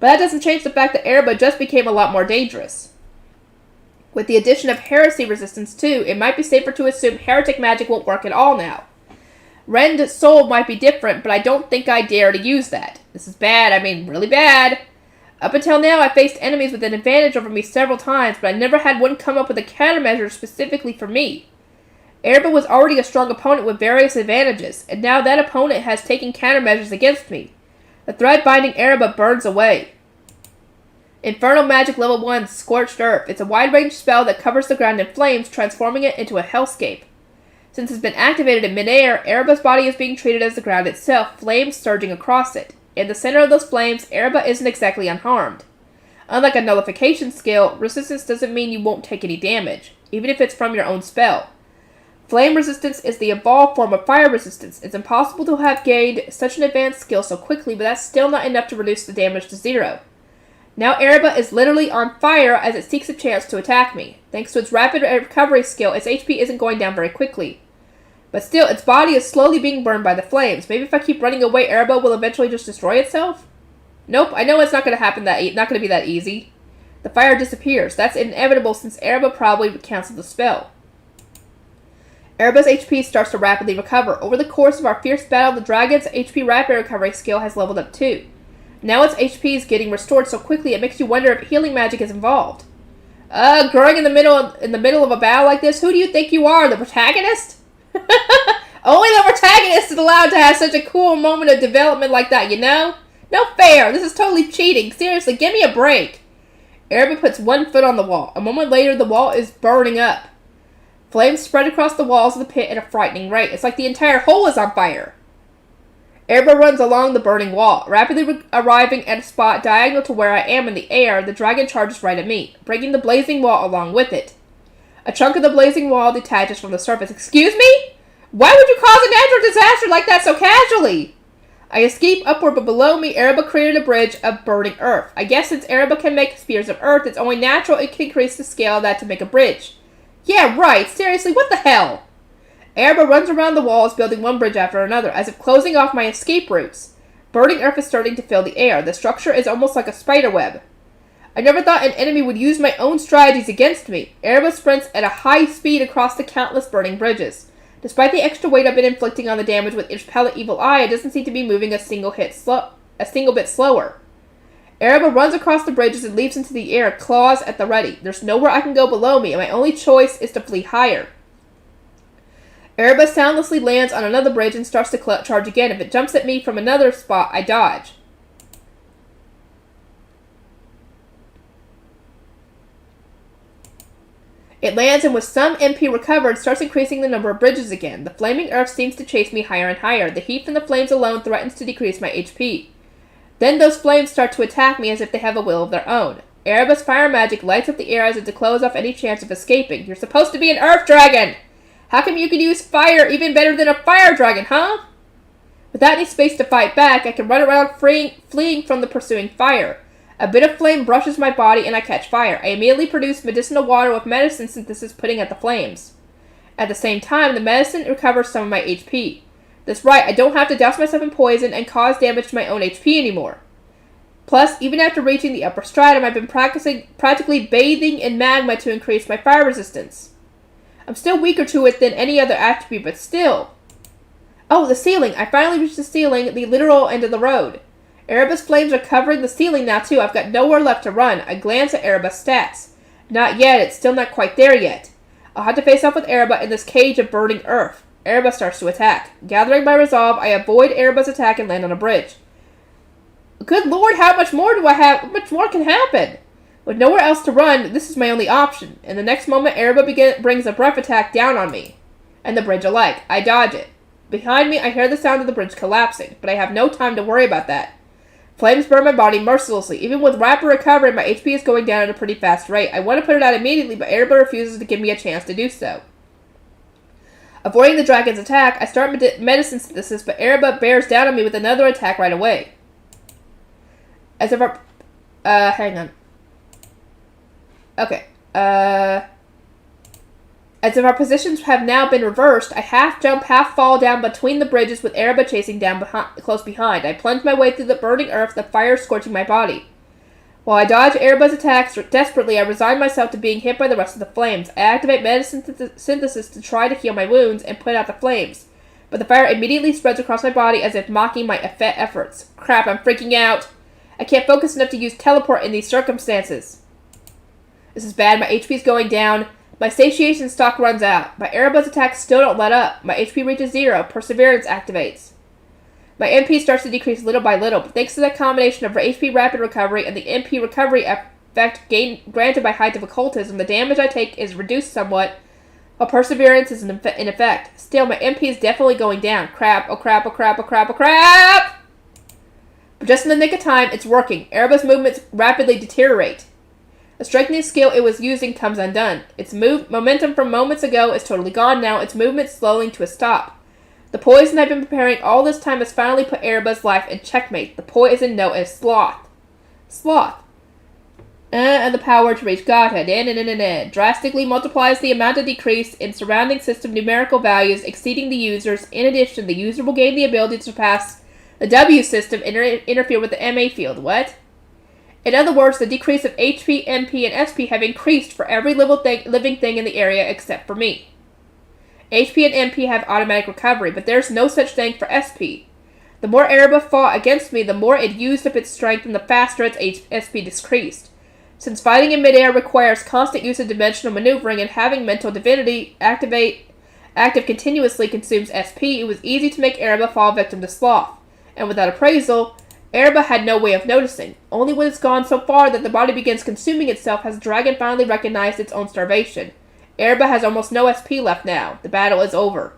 but that doesn't change the fact that Erba just became a lot more dangerous. With the addition of heresy resistance too, it might be safer to assume heretic magic won't work at all now. Rend Soul might be different, but I don't think I dare to use that. This is bad, I mean really bad. Up until now, I faced enemies with an advantage over me several times, but I never had one come up with a countermeasure specifically for me. Erba was already a strong opponent with various advantages, and now that opponent has taken countermeasures against me. The thread binding Erba burns away. Infernal Magic Level 1, Scorched Earth. It's a wide-range spell that covers the ground in flames, transforming it into a hellscape. Since it's been activated in midair, Erba's body is being treated as the ground itself, flames surging across it. In the center of those flames, Erba isn't exactly unharmed. Unlike a nullification skill, resistance doesn't mean you won't take any damage, even if it's from your own spell. Flame resistance is the evolved form of fire resistance. It's impossible to have gained such an advanced skill so quickly, but that's still not enough to reduce the damage to 0. Now Erba is literally on fire as it seeks a chance to attack me. Thanks to its rapid recovery skill, its HP isn't going down very quickly. But still, its body is slowly being burned by the flames. Maybe if I keep running away, Erba will eventually just destroy itself? Nope, I know it's not going to happen not going to be that easy. The fire disappears. That's inevitable since Erba probably canceled the spell. Erba's HP starts to rapidly recover. Over the course of our fierce battle, the dragon's HP rapid recovery skill has leveled up too. Now its HP is getting restored so quickly it makes you wonder if healing magic is involved. Growing in the middle of a battle like this, who do you think you are, the protagonist? Only the protagonist is allowed to have such a cool moment of development like that, you know? No fair, this is totally cheating. Seriously, give me a break. Erba puts one foot on the wall. A moment later, the wall is burning up. Flames spread across the walls of the pit at a frightening rate. It's like the entire hole is on fire. Erba runs along the burning wall. Rapidly arriving at a spot diagonal to where I am in the air, the dragon charges right at me, breaking the blazing wall along with it. A chunk of the blazing wall detaches from the surface. Excuse me? Why would you cause a natural disaster like that so casually? I escape upward, but below me, Erba created a bridge of burning earth. I guess since Erba can make spears of earth, it's only natural it can increase the scale of that to make a bridge. Yeah, right. Seriously, what the hell? Erba runs around the walls, building one bridge after another, as if closing off my escape routes. Burning earth is starting to fill the air. The structure is almost like a spider web. I never thought an enemy would use my own strategies against me. Erba sprints at a high speed across the countless burning bridges. Despite the extra weight I've been inflicting on the damage with each pellet evil eye, it doesn't seem to be moving a single bit slower. Erba runs across the bridges and leaps into the air, claws at the ready. There's nowhere I can go below me, and my only choice is to flee higher. Erba soundlessly lands on another bridge and starts to charge again. If it jumps at me from another spot, I dodge. It lands and with some MP recovered, starts increasing the number of bridges again. The flaming earth seems to chase me higher and higher. The heat from the flames alone threatens to decrease my HP. Then those flames start to attack me as if they have a will of their own. Erba's fire magic lights up the air as if to close off any chance of escaping. You're supposed to be an earth dragon! How come you can use fire even better than a fire dragon, huh? Without any space to fight back, I can run around fleeing from the pursuing fire. A bit of flame brushes my body and I catch fire. I immediately produce medicinal water with medicine synthesis putting out the flames. At the same time, the medicine recovers some of my HP. That's right, I don't have to douse myself in poison and cause damage to my own HP anymore. Plus, even after reaching the upper stratum, I've been practically bathing in magma to increase my fire resistance. I'm still weaker to it than any other attribute, but still. Oh, the ceiling. I finally reached the ceiling, the literal end of the road. Erba's flames are covering the ceiling now too. I've got nowhere left to run. I glance at Erba's stats. Not yet, it's still not quite there yet. I'll have to face off with Erba in this cage of burning earth. Erba starts to attack. Gathering my resolve, I avoid Erba's attack and land on a bridge. Good lord, how much more do I have? How much more can happen? With nowhere else to run, this is my only option. In the next moment, Erba brings a breath attack down on me, and the bridge alike. I dodge it. Behind me, I hear the sound of the bridge collapsing, but I have no time to worry about that. Flames burn my body mercilessly. Even with rapid recovery, my HP is going down at a pretty fast rate. I want to put it out immediately, but Erba refuses to give me a chance to do so. Avoiding the dragon's attack, I start medicine synthesis, but Erba bears down on me with another attack right away. As if our... hang on. Okay. As if our positions have now been reversed, I half jump, half fall down between the bridges with Erba chasing down close behind. I plunge my way through the burning earth, the fire scorching my body. While I dodge Erba's attacks desperately, I resign myself to being hit by the rest of the flames. I activate medicine synthesis to try to heal my wounds and put out the flames, but the fire immediately spreads across my body as if mocking my efforts. Crap, I'm freaking out. I can't focus enough to use teleport in these circumstances. This is bad. My HP is going down. My satiation stock runs out. My Erba's attacks still don't let up. My HP reaches 0. Perseverance activates. My MP starts to decrease little by little, but thanks to the combination of HP rapid recovery and the MP recovery effect granted by high difficultism, the damage I take is reduced somewhat, while perseverance is in effect. Still, my MP is definitely going down. Crap, oh crap, oh crap, oh crap, oh crap! But just in the nick of time, it's working. Erba's movements rapidly deteriorate. The strengthening skill it was using comes undone. Its momentum from moments ago is totally gone now, its movement slowing to a stop. The poison I've been preparing all this time has finally put Erba's life in checkmate. The poison known as Sloth. Sloth. And the power to reach Godhead. Drastically multiplies the amount of decrease in surrounding system numerical values exceeding the user's. In addition, the user will gain the ability to surpass the W system and interfere with the MA field. What? In other words, the decrease of HP, MP, and SP have increased for every living thing in the area except for me. HP and MP have automatic recovery, but there's no such thing for SP. The more Erba fought against me, the more it used up its strength and the faster its SP decreased. Since fighting in midair requires constant use of dimensional maneuvering and having mental divinity active continuously consumes SP, it was easy to make Erba fall victim to Sloth. And without appraisal, Erba had no way of noticing. Only when it's gone so far that the body begins consuming itself has the dragon finally recognized its own starvation. Erba has almost no SP left now. The battle is over.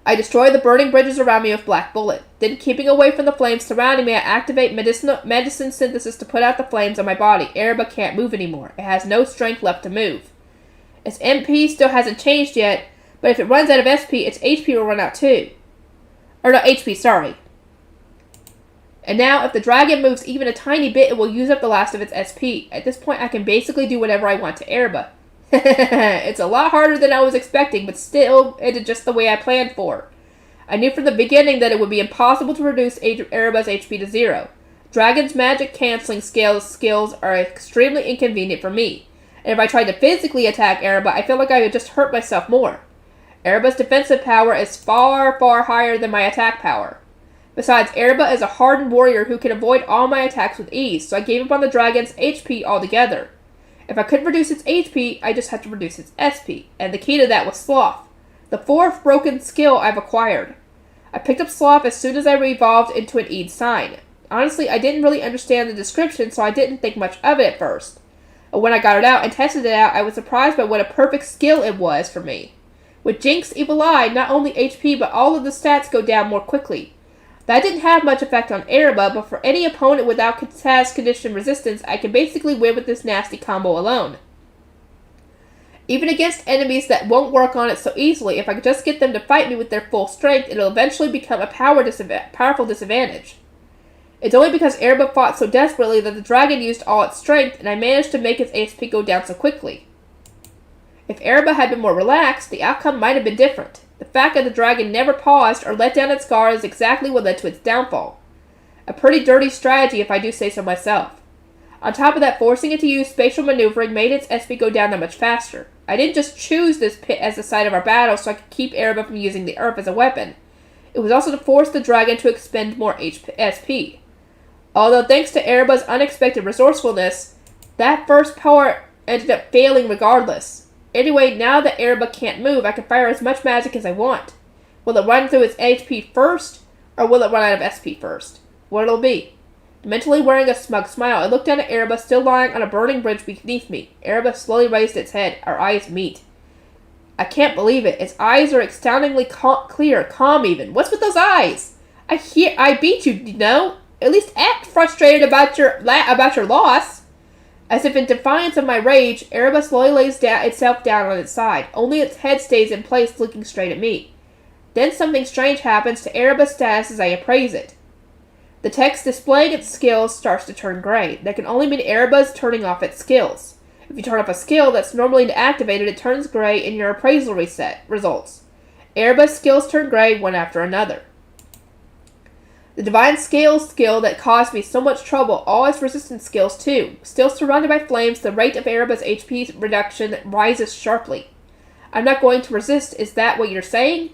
I destroy the burning bridges around me with Black Bullet. Then, keeping away from the flames surrounding me, I activate medicine synthesis to put out the flames on my body. Erba can't move anymore. It has no strength left to move. Its MP still hasn't changed yet, but if it runs out of SP, its HP will run out too. Or no, HP, sorry. And now, if the dragon moves even a tiny bit, it will use up the last of its SP. At this point, I can basically do whatever I want to Erba. It's a lot harder than I was expecting, but still, it is just the way I planned for. I knew from the beginning that it would be impossible to reduce Erba's HP to 0. Dragon's magic canceling skills are extremely inconvenient for me, and if I tried to physically attack Erba, I feel like I would just hurt myself more. Erba's defensive power is far, far higher than my attack power. Besides, Erba is a hardened warrior who can avoid all my attacks with ease, so I gave up on the dragon's HP altogether. If I couldn't reduce its HP, I just had to reduce its SP, and the key to that was Sloth, the fourth broken skill I've acquired. I picked up Sloth as soon as I re-evolved into an Eid sign. Honestly, I didn't really understand the description, so I didn't think much of it at first. But when I got it out and tested it out, I was surprised by what a perfect skill it was for me. With Jinx's Evil Eye, not only HP, but all of the stats go down more quickly. That didn't have much effect on Erba, but for any opponent without task condition resistance, I can basically win with this nasty combo alone. Even against enemies that won't work on it so easily, if I could just get them to fight me with their full strength, it'll eventually become a powerful disadvantage. It's only because Erba fought so desperately that the dragon used all its strength, and I managed to make its HP go down so quickly. If Erba had been more relaxed, the outcome might have been different. The fact that the dragon never paused or let down its guard is exactly what led to its downfall. A pretty dirty strategy if I do say so myself. On top of that, forcing it to use spatial maneuvering made its SP go down that much faster. I didn't just choose this pit as the site of our battle so I could keep Erba from using the earth as a weapon. It was also to force the dragon to expend more SP. Although thanks to Erba's unexpected resourcefulness, that first power ended up failing regardless. Anyway, now that Erba can't move, I can fire as much magic as I want. Will it run through its HP first, or will it run out of SP first? What'll it be? Mentally wearing a smug smile, I looked down at Erebus, still lying on a burning bridge beneath me. Erebus slowly raised its head. Our eyes meet. I can't believe it. Its eyes are astoundingly clear, calm even. What's with those eyes? I beat you, you know? At least act frustrated about your loss. As if in defiance of my rage, Erebus slowly lays itself down on its side. Only its head stays in place, looking straight at me. Then something strange happens to Erebus' status as I appraise it. The text displaying its skills starts to turn gray. That can only mean Erebus turning off its skills. If you turn off a skill that's normally activated, it turns gray in your appraisal results. Erebus skills turn gray one after another. The Divine Scales skill that caused me so much trouble, all its resistance skills too. Still surrounded by flames, the rate of Erebus' HP reduction rises sharply. I'm not going to resist, is that what you're saying?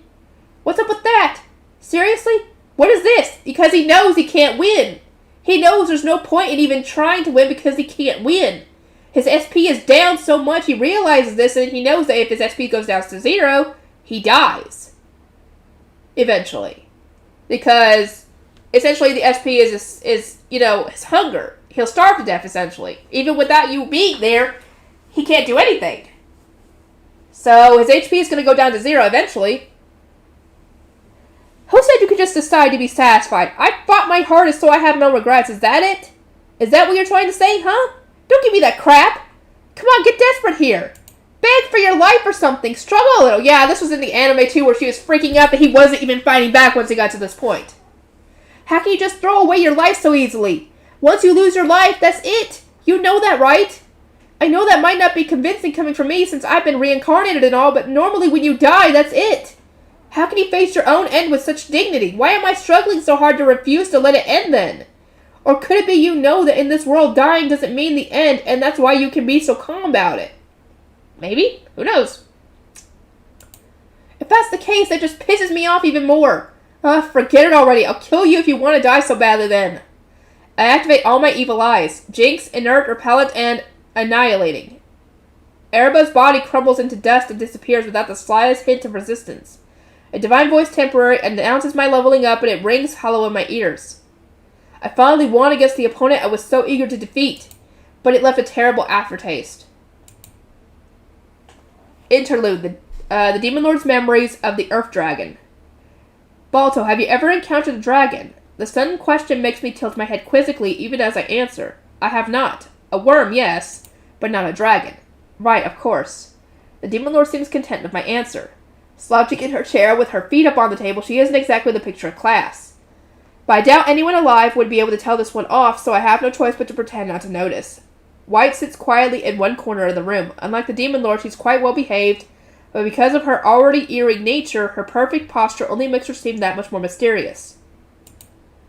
What's up with that? Seriously? What is this? Because he knows he can't win. He knows there's no point in even trying to win because he can't win. His SP is down so much he realizes this, and he knows that if his SP goes down to 0, he dies. Eventually. Because essentially the SP is his hunger. He'll starve to death, essentially. Even without you being there, he can't do anything. So his HP is going to go down to 0 eventually. Who said you could just decide to be satisfied? I fought my hardest so I have no regrets. Is that it? Is that what you're trying to say, huh? Don't give me that crap. Come on, get desperate here. Beg for your life or something. Struggle a little. Yeah, this was in the anime too, where she was freaking out that he wasn't even fighting back once he got to this point. How can you just throw away your life so easily? Once you lose your life, that's it. You know that, right? I know that might not be convincing coming from me since I've been reincarnated and all, but normally when you die, that's it. How can you face your own end with such dignity? Why am I struggling so hard to refuse to let it end then? Or could it be you know that in this world dying doesn't mean the end, and that's why you can be so calm about it? Maybe? Who knows? If that's the case, that just pisses me off even more. Forget it already. I'll kill you if you want to die so badly then. I activate all my evil eyes. Jinx, inert, repellent, and annihilating. Erebus' body crumbles into dust and disappears without the slightest hint of resistance. A divine voice temporary announces my leveling up, and it rings hollow in my ears. I finally won against the opponent I was so eager to defeat, but it left a terrible aftertaste. Interlude, the Demon Lord's memories of the Earth Dragon. Balto, have you ever encountered a dragon? The sudden question makes me tilt my head quizzically even as I answer. I have not. A worm, yes, but not a dragon. Right, of course. The Demon Lord seems content with my answer. Slouching in her chair with her feet up on the table, she isn't exactly the picture of class. But I doubt anyone alive would be able to tell this one off, so I have no choice but to pretend not to notice. White sits quietly in one corner of the room. Unlike the Demon Lord, she's quite well behaved, but because of her already eerie nature, her perfect posture only makes her seem that much more mysterious.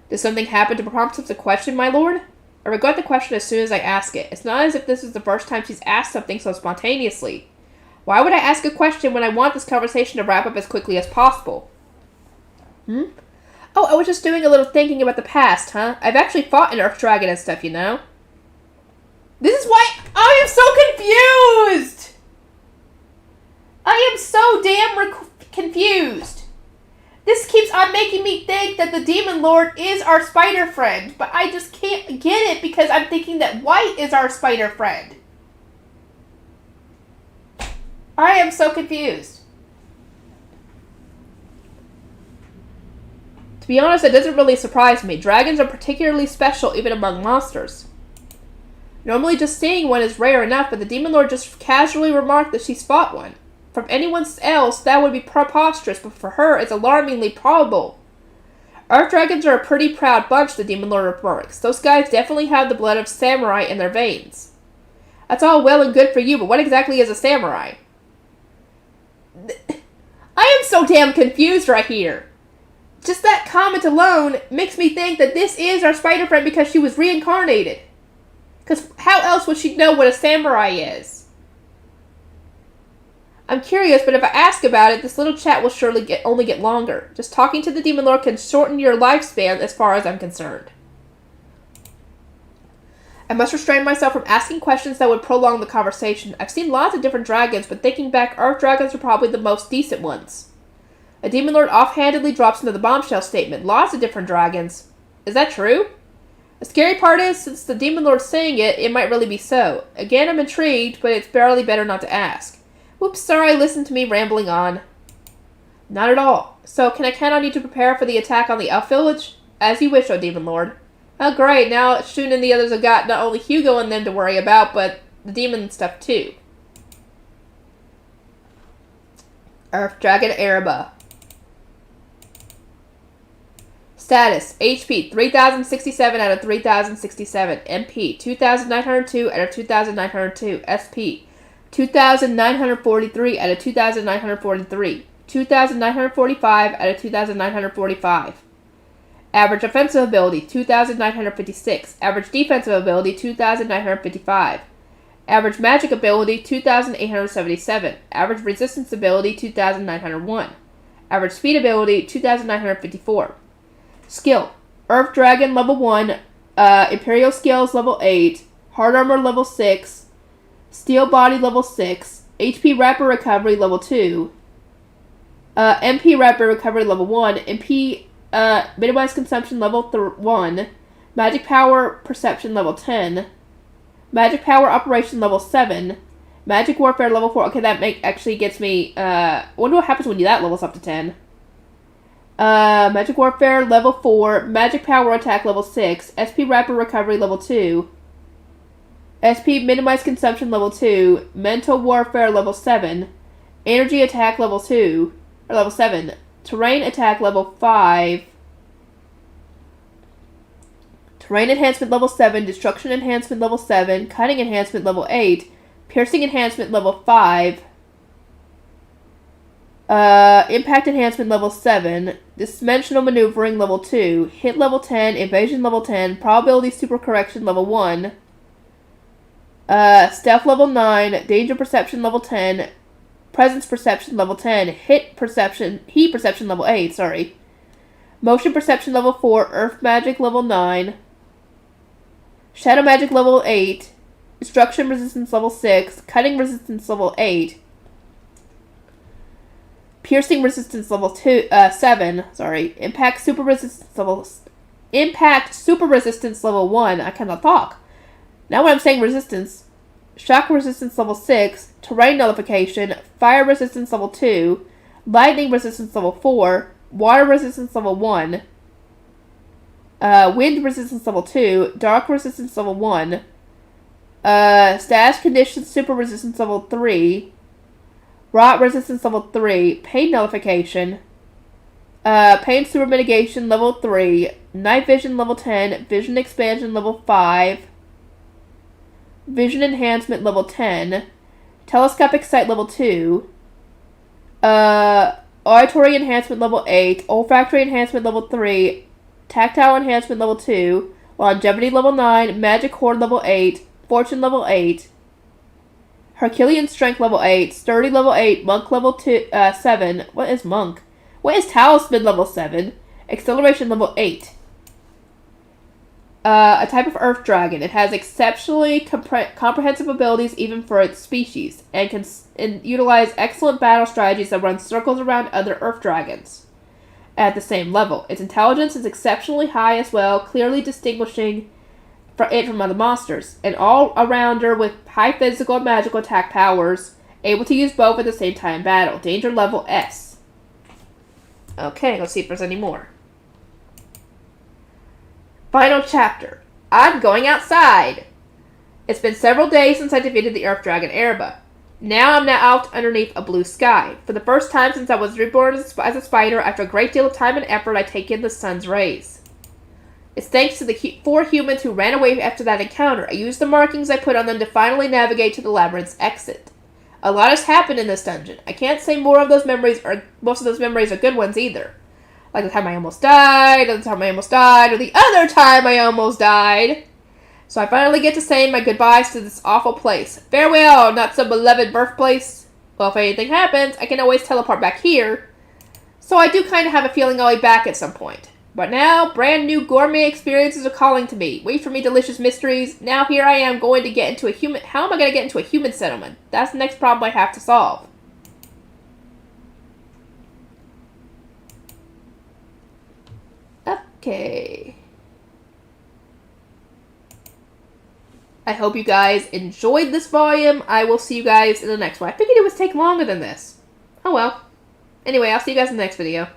Did something happen to prompt such a question, my lord? I regret the question as soon as I ask it. It's not as if this is the first time she's asked something so spontaneously. Why would I ask a question when I want this conversation to wrap up as quickly as possible? Oh, I was just doing a little thinking about the past, huh? I've actually fought an Earth Dragon and stuff, you know? This is why I am so confused! I am so damn confused. This keeps on making me think that the Demon Lord is our spider friend, but I just can't get it because I'm thinking that White is our spider friend. I am so confused. To be honest, it doesn't really surprise me. Dragons are particularly special even among monsters. Normally just seeing one is rare enough, but the Demon Lord just casually remarked that she's fought one. From anyone else, that would be preposterous, but for her, it's alarmingly probable. Earth dragons are a pretty proud bunch, the Demon Lord remarks. Those guys definitely have the blood of samurai in their veins. That's all well and good for you, but what exactly is a samurai? I am so damn confused right here. Just that comment alone makes me think that this is our spider friend because she was reincarnated. Because how else would she know what a samurai is? I'm curious, but if I ask about it, this little chat will surely only get longer. Just talking to the Demon Lord can shorten your lifespan as far as I'm concerned. I must restrain myself from asking questions that would prolong the conversation. I've seen lots of different dragons, but thinking back, Earth dragons are probably the most decent ones. A Demon Lord offhandedly drops into the bombshell statement. Lots of different dragons. Is that true? The scary part is, since the Demon Lord's saying it, it might really be so. Again, I'm intrigued, but it's barely better not to ask. Whoops, sorry, listen to me rambling on. Not at all. So, can I count on you to prepare for the attack on the Elf Village? As you wish, O Demon Lord. Oh, great, now Shun and the others have got not only Hugo and them to worry about, but the demon stuff too. Earth Dragon Erebba. Status, HP 3067 out of 3067, MP 2902 out of 2902, SP 2943 out of 2943, 2945 out of 2945. Average offensive ability 2956, average defensive ability 2955. Average magic ability 2877, average resistance ability 2901. Average speed ability 2954. Skill: Earth Dragon level 1, Imperial Scales level 8, Hard Armor level 6, Steel Body level 6, HP Rapid Recovery level 2, MP Rapid Recovery level 1, MP Minimize Consumption level 1, Magic Power Perception level 10, Magic Power Operation level 7, Magic Warfare level 4. Okay, that actually gets me, I wonder what happens when that levels up to 10. Magic Warfare level 4, Magic Power Attack level 6, SP Rapid Recovery level 2, SP Minimize Consumption level 2, Mental Warfare level 7, Energy Attack level 2, or level 7, Terrain Attack level 5, Terrain Enhancement level 7, Destruction Enhancement level 7, Cutting Enhancement level 8, Piercing Enhancement level 5, Impact Enhancement level 7, Dimensional Maneuvering level 2, Hit level 10, Evasion level 10, Probability Super Correction level 1, Stealth level 9, Danger Perception level 10, Presence Perception level 10, Heat Perception level 8, sorry. Motion Perception level 4, Earth Magic level 9, Shadow Magic level 8, Destruction Resistance level 6, Cutting Resistance level 8, Piercing Resistance level 7, sorry. Impact Super Resistance level 1. I cannot talk. Now when I'm saying resistance, Shock Resistance level 6, Terrain Nullification, Fire Resistance level 2, Lightning Resistance level 4, Water Resistance level 1, Wind Resistance level 2, Dark Resistance level 1, Status Conditions Super Resistance level 3, Rot Resistance level 3, Pain Nullification, Pain Super Mitigation level 3, Night Vision level 10, Vision Expansion level 5, Vision Enhancement level 10, Telescopic Sight level 2, Auditory Enhancement level 8, Olfactory Enhancement level 3, Tactile Enhancement level 2, Longevity level 9, Magic Horde level 8, Fortune level 8, Herculean Strength level 8, Sturdy level 8, Monk level 7. What is Monk? What is Talisman level 7? Acceleration level 8. A type of Earth Dragon. It has exceptionally comprehensive abilities even for its species, and can utilize excellent battle strategies that run circles around other Earth Dragons at the same level. Its intelligence is exceptionally high as well, clearly distinguishing it from other monsters. An all-arounder with high physical and magical attack powers, able to use both at the same time in battle. Danger level S. Okay, let's see if there's any more. Final chapter. I'm going outside. It's been several days since I defeated the Earth Dragon Erebba. Now I'm out underneath a blue sky. For the first time since I was reborn as a spider, after a great deal of time and effort, I take in the sun's rays. It's thanks to the 4 humans who ran away after that encounter. I used the markings I put on them to finally navigate to the labyrinth's exit. A lot has happened in this dungeon. I can't say most of those memories are good ones either. Like the time I almost died, or the time I almost died, or the other time I almost died. So I finally get to say my goodbyes to this awful place. Farewell, not so beloved birthplace. Well, if anything happens, I can always teleport back here. So I do kind of have a feeling I'll be back at some point. But now, brand new gourmet experiences are calling to me. Wait for me, delicious mysteries. Now here I am going to get into a human... How am I going to get into a human settlement? That's the next problem I have to solve. Okay. I hope you guys enjoyed this volume. I will see you guys in the next one. I figured it would take longer than this. Oh well. Anyway, I'll see you guys in the next video.